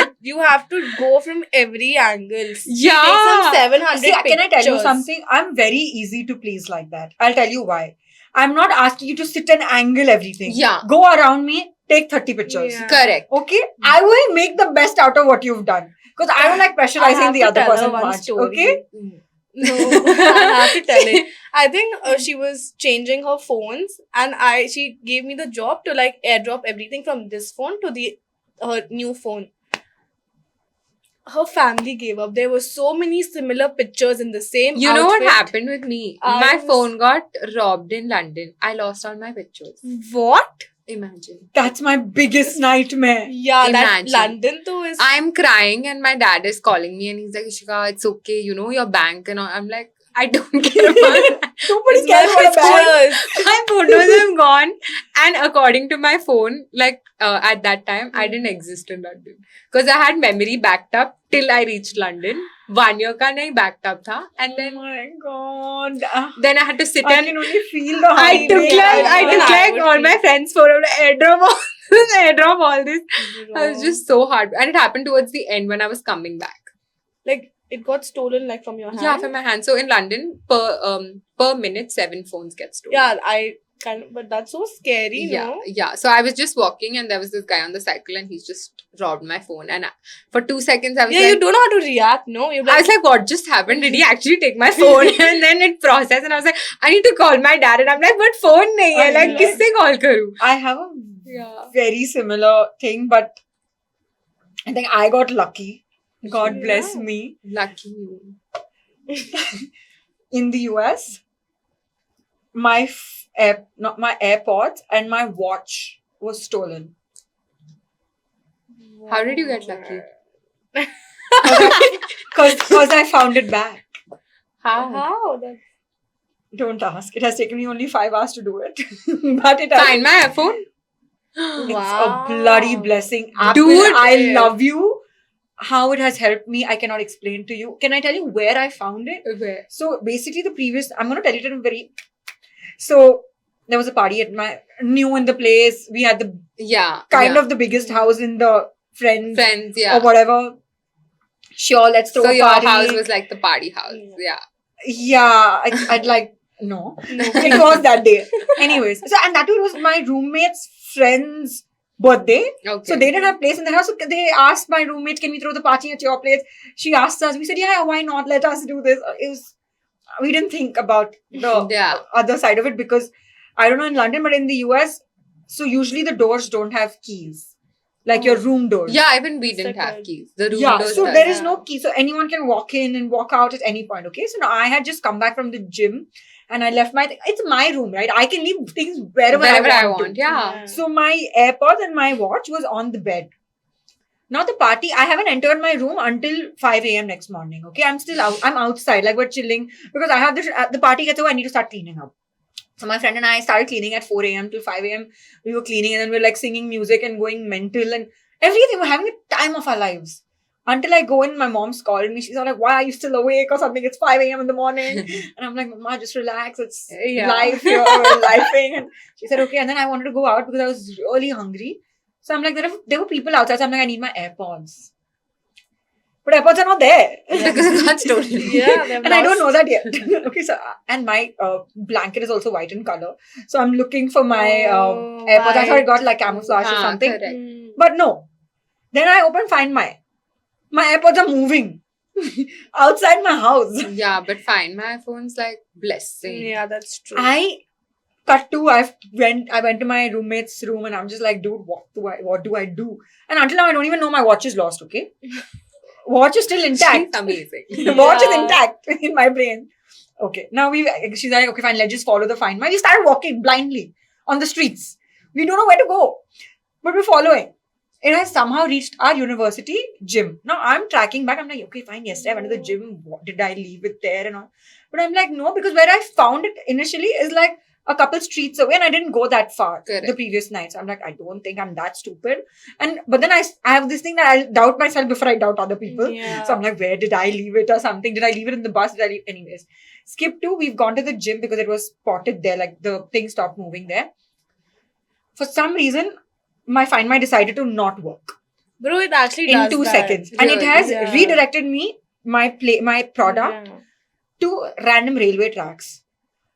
700. You have to go from every angle. Take some Yeah. 700 See, can I tell you pictures. something? I'm very easy to please like that. I'll tell you why. I'm not asking you to sit and angle everything. Yeah. Go around me, take 30 pictures. Yeah. Correct. Okay? I will make the best out of what you've done. Because I don't like I pressurizing have the to other tell her person one much. story. Okay? No, I have to tell it. I think she was changing her phones, and she gave me the job to like airdrop everything from this phone to her new phone. Her family gave up. There were so many similar pictures in the same. You know what outfit. happened with me? I My was- phone got robbed in London. I lost all my pictures. What? Imagine. That's my biggest nightmare. Yeah, Imagine. that London though is. I'm crying and my dad is calling me and he's like, Ishika, it's okay, you know, your bank and all. I'm like, I don't care about that. Nobody It's cares my about a bag. pictures. My photos have gone. And according to my phone, like at that time, I didn't exist in London. Because I had memory backed up till I reached London. 1 year ka nahi backed up tha. And Oh then my god. then I had to sit I and can only feel the I heartbreak. took like I would all my feel- friends' photo to airdrop all this. I was just so hard. And it happened towards the end when I was coming back. like it got stolen like from your hand. Yeah, from my hand. So in London, per minute, 7 phones get stolen. Yeah, I But that's so scary, Yeah, no? yeah. So I was just walking and there was this guy on the cycle and he's just robbed my phone. And for 2 seconds, I was Yeah, like, you don't know how to react, no? You're I was like, what just happened? Did he actually take my phone? And then it processed and I was like, I need to call my dad. And I'm like, but phone nahi hai. Like, kisse call karu? I have a Yeah. very similar thing, but I think I got lucky. God bless Yeah. me. Lucky you. In the US, my not my AirPods and my watch was stolen. How did you get lucky? Because I found it back. How? How? That Don't ask. It has taken me only 5 hours to do it. But it has, Find my iPhone? it's Wow. a bloody blessing. Apple, Dude, I yeah. love you. How it has helped me, I cannot explain to you. Can I tell you where I found it? Where? So basically, I'm going to tell it in very. So there was a party at my new in the place. We had the Yeah. kind yeah. of the biggest house in the friends Friends, yeah. or whatever. Sure, let's throw So a your party. house was like the party house. Yeah. Yeah, I'd like no. no. It was that day. Anyways, so and that was my roommate's friend's birthday. Okay. So they didn't have place in the house. So they asked my roommate, "Can we throw the party at your place?" She asked us. We said, "Yeah, why not? Let us do this." We didn't think about the Yeah. other side of it because I don't know in London, but in the US, so usually the doors don't have keys, like your room doors. Yeah, even we It's didn't like have a- keys. The room Yeah, doors so does. there is no key. So anyone can walk in and walk out at any point. Okay. So now I had just come back from the gym and I left my it's my room, right? I can leave things wherever I want. To. Yeah. So my AirPods and my watch was on the bed. Now the party, I haven't entered my room until 5 a.m. next morning. Okay. I'm still out. I'm outside, like we're chilling because I have the party gets over, I need to start cleaning up. So my friend and I started cleaning at 4 a.m. till 5 a.m. We were cleaning and then we were like singing music and going mental and everything. We're having a time of our lives. Until I go in, my mom's called me. She's all like, "Why are you still awake or something? It's 5 a.m. in the morning." And I'm like, "Mama, just relax. It's Yeah. life here. We're lifing." And she said, "Okay." And then I wanted to go out because I was really hungry. So I'm like, there were people outside. So I'm like, I need my AirPods. But AirPods are not there. Because it got stolen. Yeah, they're And I don't know lost. that yet. Okay, so and my blanket is also white in color. So I'm looking for my Oh, AirPods. I thought it got white. like camouflage or Ah, something. correct. Mm. But no. Then I open Find My AirPods are moving outside my house. Yeah, but fine. My phone's like blessing. Yeah, that's true. I cut to I went to my roommate's room and I'm just like, dude, what do I do? And until now I don't even know my watch is lost, okay? Watch is still She's intact. amazing. The watch is Yeah. intact in my brain. Okay. Now she's like, okay, fine, let's just follow the Find My. We started walking blindly on the streets. We don't know where to go. But we're following. It has somehow reached our university gym. Now I'm tracking back. I'm like, okay, fine. Yesterday I went to the gym. What, did I leave it there and all? But I'm like, no, because where I found it initially is like a couple streets away, and I didn't go that far Correct. the previous night. So I'm like, I don't think I'm that stupid. But then I have this thing that I doubt myself before I doubt other people. Yeah. So I'm like, where did I leave it or something? Did I leave it in the bus? Anyways, skip to, we've gone to the gym because it was spotted there, like the thing stopped moving there. For some reason, my Find My decided to not work Bro, it actually in does 2 that. seconds. And it Really? has Yeah. redirected me, my product, Yeah. to random railway tracks.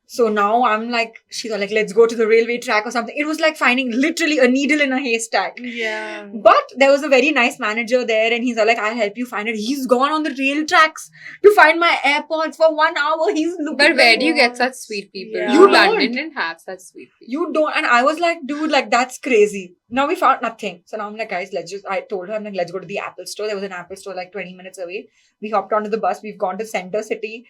So now I'm like, she's like, let's go to the railway track or something. It was like finding literally a needle in a haystack. Yeah. But there was a very nice manager there and he's all like, I'll help you find it. He's gone on the rail tracks to find my AirPods for 1 hour. He's looking. But where do you get what? such sweet people? Yeah. You London don't. didn't have such sweet people. You don't. And I was like, dude, like, that's crazy. Now we found nothing. So now I'm like, guys, I told her, I'm like, let's go to the Apple store. There was an Apple store like 20 minutes away. We hopped onto the bus. We've gone to Center City,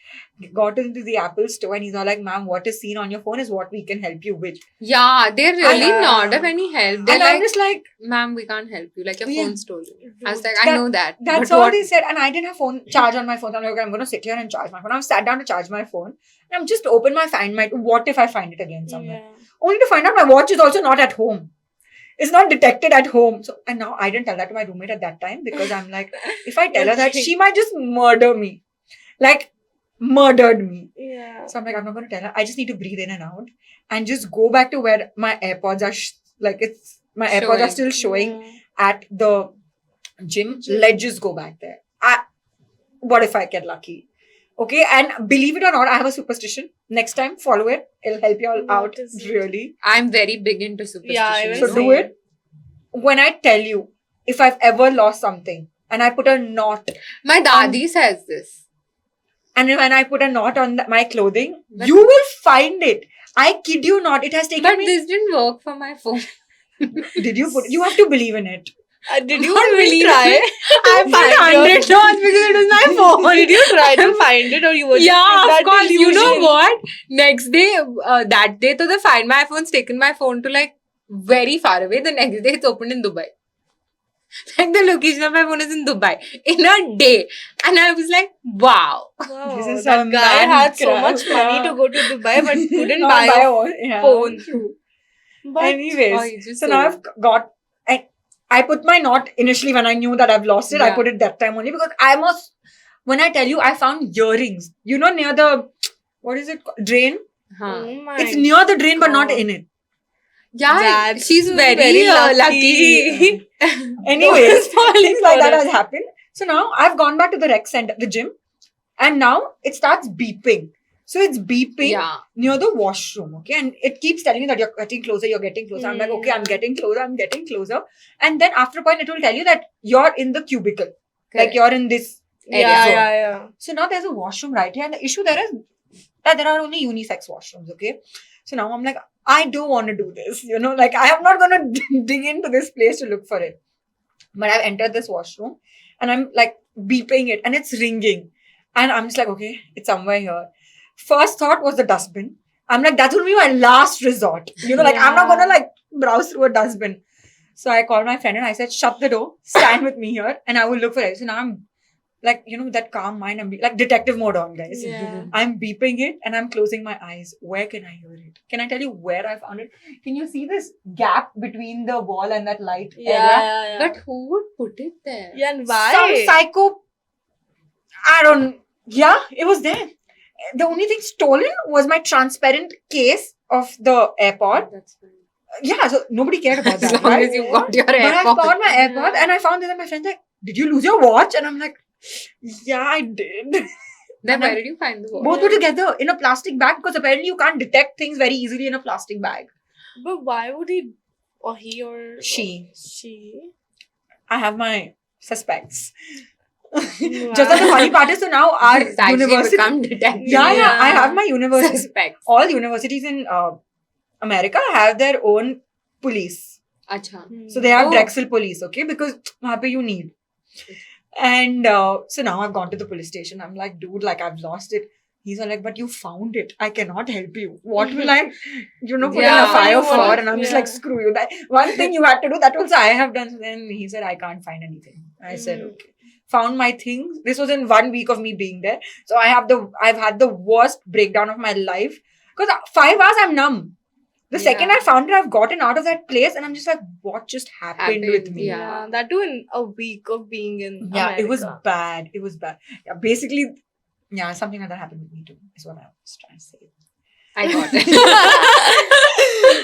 got into the Apple store. And he's all like, ma'am, what is seen on your phone is what we can help you with. Yeah, they're really Yeah. not of any help. They're And I'm like, just like, ma'am, we can't help you. Like, your Yeah. phone's stolen. I was Dude, like, I know that. that's but all what- they said. And I didn't have phone charge on my phone. So I'm like, okay, I'm going to sit here and charge my phone. I've sat down to charge my phone. And I'm just open my Find My. What if I find it again somewhere? Yeah. Only to find out my watch is also not at home. It's not detected at home. So, and now I didn't tell that to my roommate at that time because I'm like, if I tell her that, Okay. she might just murder me. Like, murdered me. Yeah. So I'm like, I'm not going to tell her. I just need to breathe in and out and just go back to where my AirPods are. My AirPods are Showing. still showing Yeah. at the gym. Let's just go back there. What if I get lucky? Okay, and believe it or not, I have a superstition. Next time, follow it. It'll help you all What out is it? really. I'm very big into superstition. even So you know? do it. When I tell you, if I've ever lost something and I put a knot, My daddy says this. and when I put a knot on my clothing, But- you will find it. I kid you not. It has taken But me. this didn't work for my phone. Did you put? You have to believe in it. Did you Not even really. try? I to put find your- 100 dots because it was my phone. Did you try to find it, or you were just Yeah, in that of course. You know delusion? what? Next day, that day, to the Find My phone's taken my phone to like very far away. The next day, it's opened in Dubai. Like the location of my phone is in Dubai in a day, and I was like, wow. Wow, This is that some guy man had so crap, much money yeah. to go to Dubai, but couldn't Not buy a one, yeah, phone. True. But Anyways, Oh, you just so now sold. I've got. I put my knot initially when I knew that I've lost it. I Yeah. put it that time only because I must. When I tell you, I found earrings. You know, near the what is it? Drain. Huh. oh my It's near the drain, but not God. in it. Yeah, That's she's very, very lucky. Anyways, falling things like for that it. has happened. So now I've gone back to the rec center, the gym, and now it starts beeping. So it's beeping Yeah. near the washroom, okay? And it keeps telling you that you're getting closer, you're getting closer. I'm like, okay, I'm Yeah. getting closer, I'm getting closer. And then after a point, it will tell you that you're in the cubicle. Like you're in this area. Yeah, zone. yeah. So now there's a washroom right here. And the issue there is that there are only unisex washrooms, okay? So now I'm like, I don't want to do this, you know? Like, I am not going to dig into this place to look for it. But I've entered this washroom and I'm like beeping it and it's ringing. And I'm just like, okay, it's somewhere here. First thought was the dustbin. I'm like, that's going to be my last resort. You know, like, I'm not going to like browse through a dustbin. So I called my friend and I said, shut the door, stand with me here, and I will look for it. So now I'm like, you know, that calm mind, I'm like detective mode on, guys. Yeah. I'm beeping it and I'm closing my eyes. Where can I hear it? Can I tell you where I found it? Can you see this gap between the wall and that light area? Yeah. But who would put it there? Yeah, and why? Some psycho. I don't. Yeah, it was there. The only thing stolen was my transparent case of the AirPod. That's fine. Yeah, so nobody cared about As that. long right? as you got your But I AirPod. found my AirPod and I found this and my friend's like, did you lose your watch? And I'm like, yeah, I did. Then where did you find the watch? Both were together in a plastic bag because apparently you can't detect things very easily in a plastic bag. But why would he, or he, or She. she? I have my suspects. Wow. Just that the funny part is, so now our It's actually university. become detective. Yeah, I have my university. Suspects. All universities in America have their own police. Acha. So they have Oh. Drexel police, okay? Because वहाँ पे you need. And so now I've gone to the police station. I'm like, dude, like I've lost it. He's all like, but you found it. I cannot help you. What will I, put in Yeah, a fire you for? want- And I'm just yeah. like, screw you. That one thing you had to do, that also I have done. So then he said, I can't find anything. I said, Mm. okay. Found my things. This was in 1 week of me being there. So I've had the worst breakdown of my life. Because 5 hours I'm numb. The second Yeah. I found it, I've gotten out of that place and I'm just like, what just happened with me? Yeah. That too in a week of being in Yeah, it was America. bad. It was bad. Yeah, basically, yeah, something like that happened with me too, is what I was trying to say. I got it.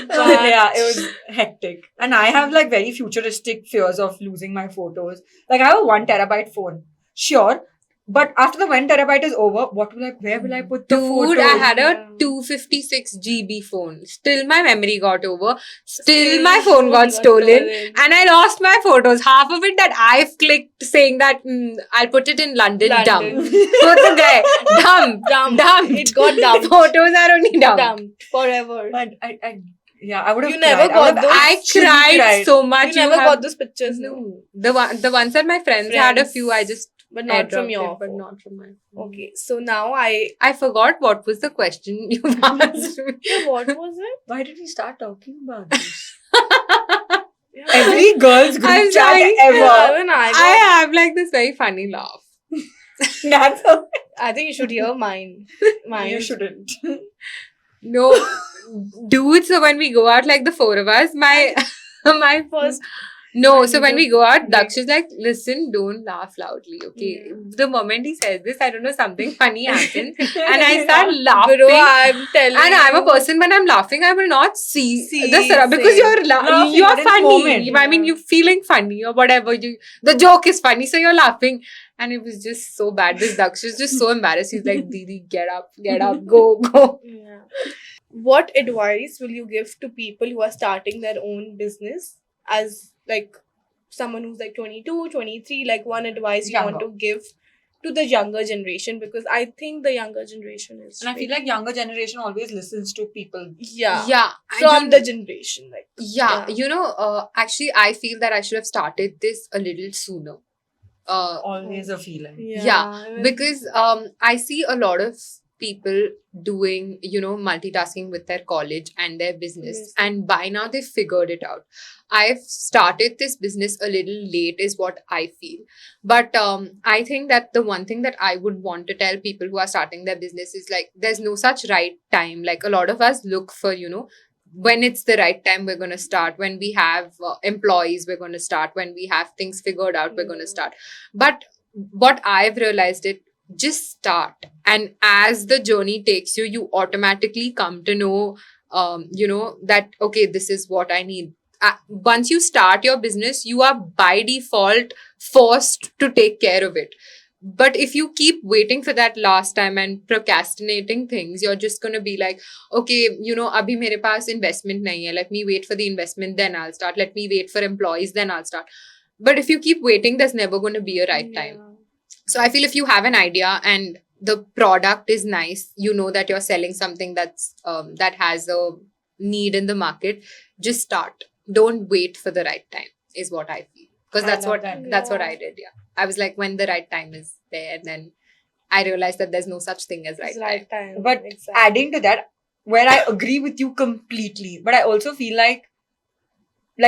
But- Yeah, it was hectic. And I have like very futuristic fears of losing my photos. Like I have a 1 terabyte phone. Sure. But after the 1 terabyte is over, where will I put the photos? Dude, I had a Yeah. 256 GB phone. Still my memory got over. Still my phone got stolen. And I lost my photos. Half of it that I've clicked saying that I'll put it in London. Dumb. London. So the guy, dumb. Dumb. It got dumped. Photos are only dumb. Dumped forever. But I would have You never cried. got would have those? I actually cried so much. You never have- got those pictures, no? No. The ones that my friends had a few, I just But not from airdropped your it, but phone. not from my phone. Okay, so now I. I forgot what was the question you asked me. Yeah, what was it? Why did we start talking about this? Yeah. Every girl's group I'm chat sorry. ever. Yeah, even I, I have like this very funny laugh. That's I think you should hear mine. Mine. You shouldn't. No, dude. So when we go out, like the four of us, my first, No, I so need when to we go out, make- Daksh is like, listen, don't laugh loudly, okay? Yeah. The moment he says this, I don't know, something funny happens. And I start laughing. Bro, I'm telling And I'm a you. person, when I'm laughing, I will not see See, the Sarah because same. you're Laughing, you're but in funny. moment. I mean, Yeah. you're feeling funny or whatever. The joke is funny, so you're laughing. And it was just so bad. This Daksh is just so embarrassed. He's like, Didi, get up, go, go. Yeah. What advice will you give to people who are starting their own business as like someone who's like 22, 23? Like one advice you want Younger. to give to the younger generation, because I think the younger generation is And I feel like younger generation always listens to people. yeah, Yeah. I from don't- the generation like Yeah, Yeah. actually, I feel that I should have started this a little sooner. Always a feeling. Yeah, because I see a lot of people doing, multitasking with their college and their business, Yes. and by now they've figured it out. I've started this business a little late, is what I feel. But I think that the one thing that I would want to tell people who are starting their business is like, there's no such right time. Like, a lot of us look for, when it's the right time, we're going to start. When we have employees, we're going to start. When we have things figured out, we're going to start. But what I've realized it, just start. And as the journey takes you, you automatically come to know, that, okay, this is what I need. Once you start your business, you are by default forced to take care of it. But if you keep waiting for that last time and procrastinating things, you're just going to be like, okay, abhi mere paas investment nahi hai. Let me wait for the investment, then I'll start. Let me wait for employees, then I'll start. But if you keep waiting, there's never going to be a right time. So I feel if you have an idea and the product is nice, that you're selling something that's that has a need in the market, just start. Don't wait for the right time, is what I feel. Because I that's love what that. I did. Yeah, I was like, when the right time is there, then I realized that there's no such thing as It's right time. time. But exactly. adding to that, where I agree with you completely, but I also feel like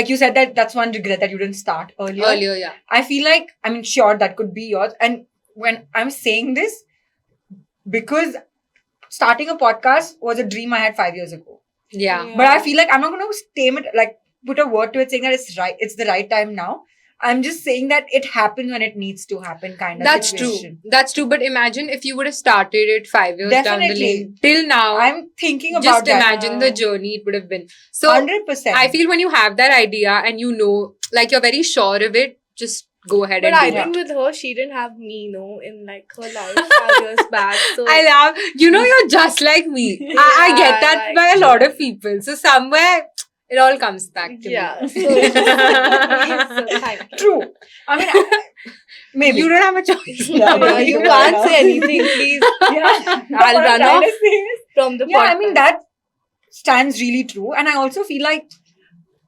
you said, that's one regret that you didn't start earlier. Yeah. I feel like, I mean, sure, that could be yours. And when I'm saying this, because starting a podcast was a dream I had 5 years ago. Yeah. But I feel like I'm not going to tame it, like put a word to it saying that it's the right time now. I'm just saying that it happens when it needs to happen, kind of That's situation. true. That's true. But imagine if you would have started it 5 years down the Definitely. lane. Till now, I'm thinking about just that. imagine the journey it would have been. So 100%. I feel when you have that idea and like you're very sure of it, just go ahead But and I do think it. with her, she didn't have me, in like her life 5 years back. So I love, you're just like me. I Yeah, get that like- by a lot of people. So somewhere it all comes back to yeah. me. So, so thank you. True. I mean, maybe. You don't have a choice. Yeah, Yeah, you can't say anything, please. Yeah. I'll What I'm run trying off to say is- from the Yeah, podcast. I mean, that stands really true. And I also feel like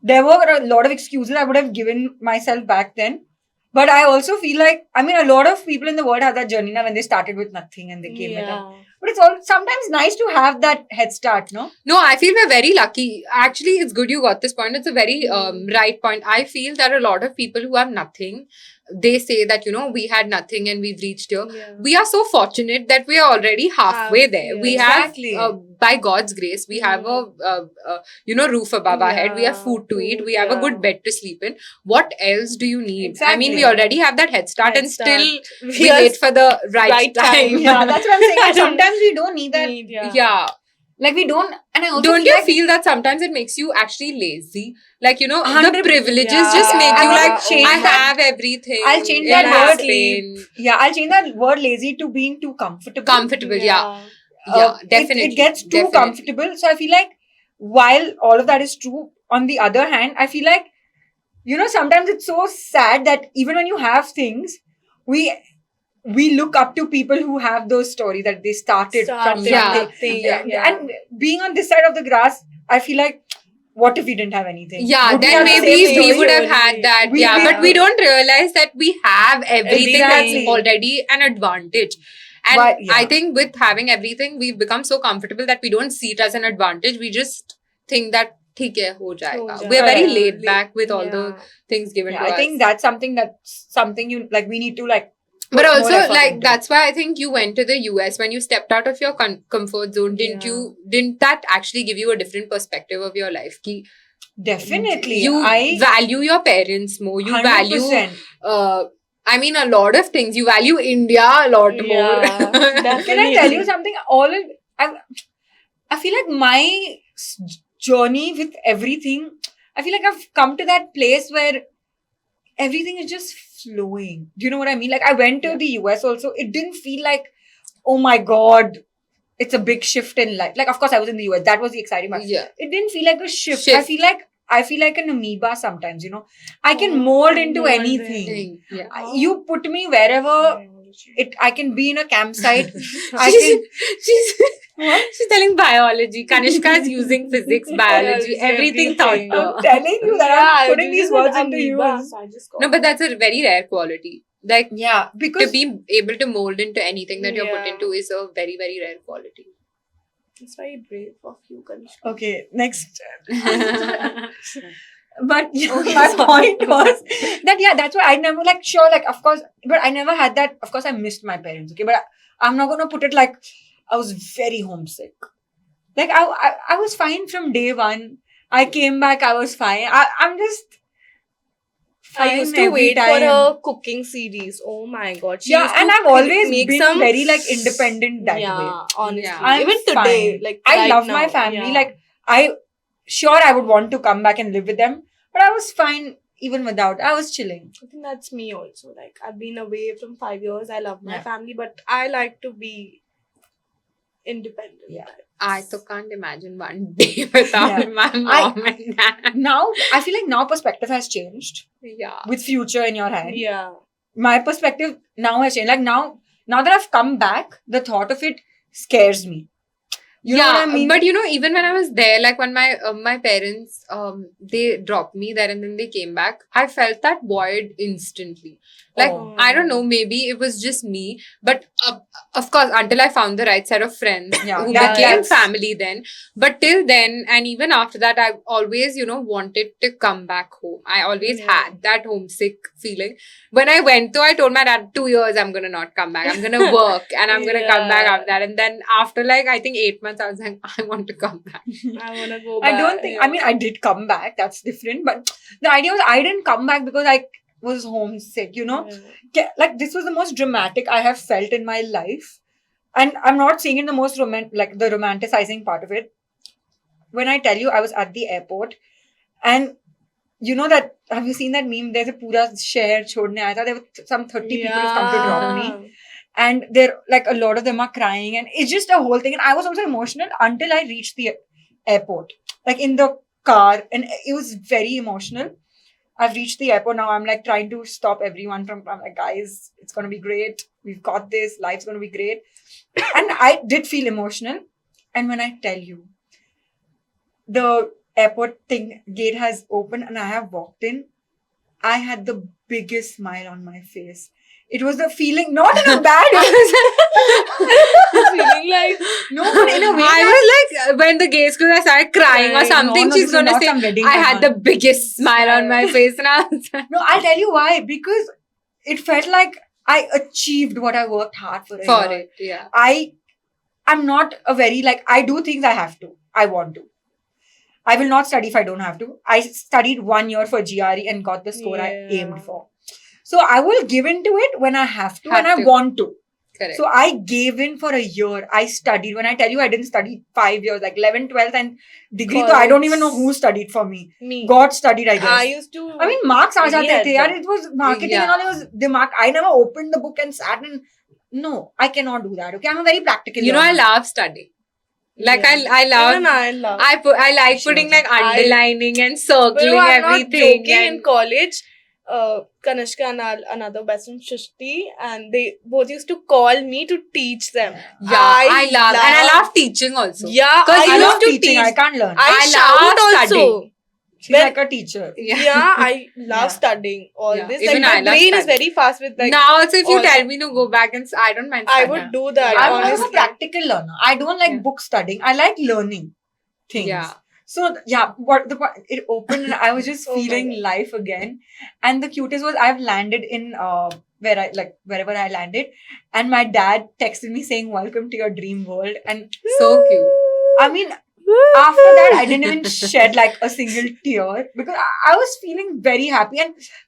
there were a lot of excuses I would have given myself back then. But I also feel like, I mean, a lot of people in the world have that journey now when they started with nothing and they came it up. But it's all sometimes nice to have that head start, no? No, I feel we're very lucky. Actually, it's good you got this point. It's a very right point. I feel that a lot of people who have nothing, they say that, we had nothing and we've reached here. Yeah. We are so fortunate that we are already halfway there. Yeah. We Exactly. have, by God's grace, we have a roof above our head. We have food to eat. We have a yeah. good bed to sleep in. What else do you need? I mean, Exactly. we already have that head start Head and start. still we We are wait for the right time. time. Yeah, that's what I'm saying. And sometimes we don't need that. Yeah. Like, we don't. And I also Don't feel you like feel that sometimes it makes you actually lazy? Like, the 100%, privileges yeah. just make you Yeah. like, I'll change I that. have everything. I'll change in that my word. brain. Yeah, I'll change that word lazy to being too comfortable. Comfortable, yeah. It- Definitely. It gets too definitely. comfortable. So I feel like while all of that is true, on the other hand, I feel like, sometimes it's so sad that even when you have things, we look up to people who have those stories that they started from Yeah. nothing. Yeah. And being on this side of the grass, I feel like, what if we didn't have anything? Yeah, Would we then have the maybe same we story? would have had that. We- yeah, we- but we don't realize that we have everything Exactly. that's already an advantage. And But, yeah. I think with having everything, we've become so comfortable that we don't see it as an advantage. We just think that, theek hai, ho jayega. Ho We're very jayega. laid back with all the things given Yeah, to I us. think that's something you like. We need to like. But put more also, effort like, into. that's why I think you went to the US when you stepped out of your comfort zone. Didn't that actually give you a different perspective of your life? Ki, Definitely. You I value your parents more. You 100%. value, I mean, a lot of things. You value India a lot more. Yeah, definitely. Can I tell you something? I feel like my journey with everything, I feel like I've come to that place where everything is just flowing. Do you know what I mean? Like I went to the US also. It didn't feel like, oh my God, it's a big shift in life. Like, of course, I was in the US. That was the exciting part. Yeah. It didn't feel like a shift. Shift. I feel like an amoeba sometimes, you know. I can mold into molded. anything. Yeah. You put me wherever I can be in a campsite. I she's, can she's telling biology. Kanishka is using physics, biology, Biology, everything everything. thought. I'm telling you that I'm putting these words into amoeba, use. so I just got No, but that's a very rare quality. Like Yeah, to because be able to mold into anything that you're put Yeah. into is a very, very rare quality. It's very brave of you, Kanishka. okay, next. But yeah, Okay, my sorry. point was that that's why I never like sure like of course, but I never had that. Of course, I missed my parents. Okay, but I'm not gonna put it like I was very homesick. Like I was fine from day one. I came back. I was fine. I'm just fine I used to every wait time. for her cooking series. Oh my god. She Yeah, used to and I've always make been some very like independent that yeah, way. honestly. Yeah. I'm Even today, fine. like I right love now, my family. yeah. Like I would want to come back and live with them, but I was fine even without. I was chilling. I think that's me also. Like I've been away from 5 years. I love my Yeah. family, but I like to be independent. Yeah. I so can't imagine one day without Yeah. my mom and dad. Now I feel like now perspective has changed Yeah. with future in your hand. Yeah. My perspective now has changed. Like now that I've come back, the thought of it scares me. You know what I mean? But even when I was there, like when my parents they dropped me there and then they came back, I felt that void instantly. Like Oh. I don't know, maybe it was just me, but of course, until I found the right set of friends Yeah, who that- became that's- family then. But till then, and even after that, I've always wanted to come back home. I always Yeah. had that homesick feeling. When I went to, I told my dad, 2 years I'm gonna not come back. I'm gonna work and I'm gonna come back Yeah. after that. And then after like I think 8 months, I was like, I want to come back. I wanna go I back. don't think. I mean, I did come back. That's different. But the idea was I didn't come back because I was homesick. You know, like this was the most dramatic I have felt in my life, and I'm not seeing it the most like the romanticizing part of it. When I tell you, I was at the airport, and you know that have you seen that meme? There's a pura share chodne aaya tha. There were some 30 people who've come to drop me. And they're like a lot of them are crying, and it's just a whole thing. And I was also emotional until I reached the airport, like in the car, and it was very emotional. I've reached the airport now. I'm like trying to stop everyone from. I'm like, guys, it's gonna be great. We've got this. Life's gonna be great. And I did feel emotional. And when I tell you, the airport gate has opened, and I have walked in. I had the biggest smile on my face. It was the feeling, not in a bad way. Feeling like No, but in a way. I was like, when the gates closed, I started crying or Crying. something. No, She's this was gonna not say, some wedding I had the song. biggest smile on my face. And I was like, No, I'll tell you why. Because it felt like I achieved what I worked hard for. for it, yeah. I'm not a very I do things I have to. I want to. I will not study if I don't have to. I studied 1 year for GRE and got the score I Yeah. aimed for. So I will give into it when I have to and I Have to. want to. Correct. So I gave in for a year. I studied. When I tell you I didn't study 5 years, like 11, 12 and degree. So I don't even know who studied for me. me. God studied, I guess. I used to. I mean, marks aa Really jate had the. Yaar, that. it was marketing and Yeah. all. It was the mark. I never opened the book and sat and no, I cannot do that. Okay, I'm a very practical. I learner. love studying. Like Yeah. I love. Even I love. I like Sure. putting like I- underlining and But circling no, I'm not everything. joking. In And college, Kanishka and another best friend Shrishti, and they both used to call me to teach them. yeah, I love and I love teaching also. Yeah, 'Cause I I you love used to teaching. teach. I can't learn. I I shout love also. studying. She's when- like a teacher. Yeah, I love Yeah. studying all Yeah, this. even Like I my love brain is studying. very fast with like. now also, if you all- tell me to go back and I don't mind. I studying. would do that. Yeah. I'm more of a honestly. practical learner. I don't like Yeah. book studying. I like learning things. Yeah. So yeah, it opened and I was just Oh my feeling God. life again. And the cutest was I've landed in wherever I landed, and my dad texted me saying, "Welcome to your dream world." And So cute. I mean, after that, I didn't even shed like a single tear because I was feeling very happy.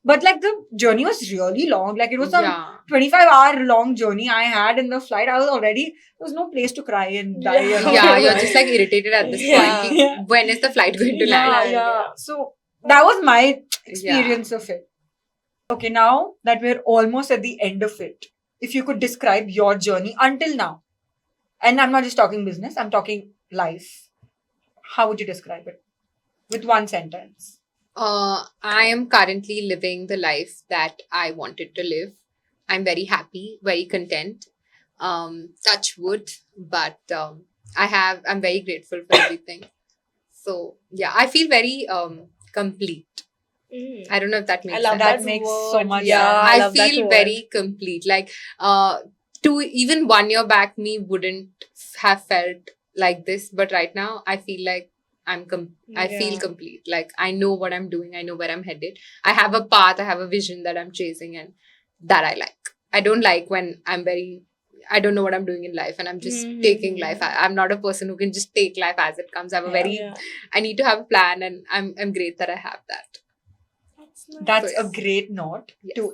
But like the journey was really long. Like it was a Yeah. 25-hour long journey I had in the flight. I was already, there was no place to cry and die. Yeah. And all Yeah, that, you're right? just like irritated at this Yeah. point. Yeah. When is the flight going to Yeah, land? yeah. So that was my experience of it. Okay, now that we're almost at the end of it, if you could describe your journey until now, and I'm not just talking business, I'm talking life, how would you describe it? With one sentence. I am currently living the life that I wanted to live. I'm very happy, very content. Touch wood, but I'm very grateful for everything. So yeah, I feel very complete. I don't know if that makes I love sense. That that makes word. so much Yeah, sense. I I love that feel word. very complete. Like, even 1 year back, me wouldn't have felt like this, but right now, I feel like I feel Yeah. complete. Like, I know what I'm doing. I know where I'm headed. I have a path. I have a vision that I'm chasing, and that I like. I don't like when I don't know what I'm doing in life, and I'm just taking life. I'm not a person who can just take life as it comes. I have a very, Yeah. I need to have a plan, and I'm great that I have that. That's nice. That's a Yes. great note Yes. to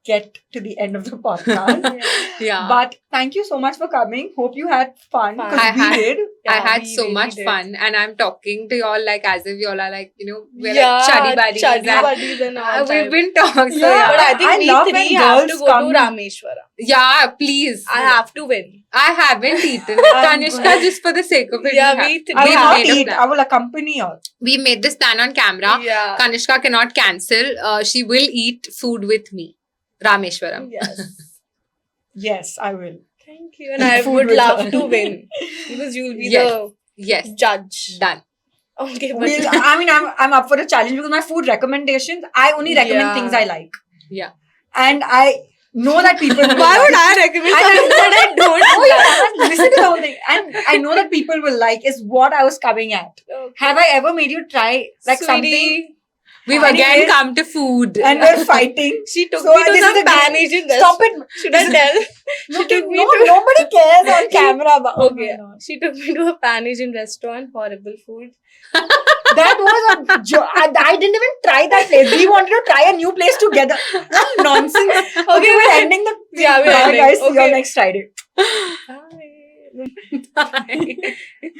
get to the end of the podcast. Yeah. But thank you so much for coming. Hope you had fun Fun. because I we had- did. I Yeah, had we so really much did. fun, and I'm talking to y'all like as if y'all are like, we're Yeah, like chuddy buddies. chuddy and, buddies and all we've time. been talking. So Yeah, But yeah, I think I we love three when have to girls go come- to Rameshwaram. yeah, please. I have to win. I haven't eaten. I'm Kanishka, gonna- just for the sake of it, Yeah, we have. we three I will We have not made a eat. plan. I will accompany you. We made this plan on camera. Yeah. Kanishka cannot cancel. She will eat food with me. Rameshwaram. Yes. Yes, I will. Thank you. And I Food would with love her. to win because you'll be Yes. Yes. the judge. Done. Okay, but I'm up for a challenge because my food recommendations, I only recommend Yeah. things I like. Yeah. And I know that people will why would like. I recommend something that I don't Oh yeah, like? listen to the whole thing. And I know that people will like is what I was coming at. Okay. Have I ever made you try like something Sweetie, We've Anyways, again come to food. and we're fighting? she took So me to this is some a Pan great- Asian Stop restaurant. it. Should I tell? No, She took me no, to- nobody cares on camera. But, oh my Okay. God. She took me to a Pan Asian restaurant. Horrible food. That was a joke. I didn't even try that place. We wanted to try a new place together. What nonsense. Okay, we're ending the thing. Yeah, we're Bye, ending. guys. See you all Okay. next Friday. Bye. Bye.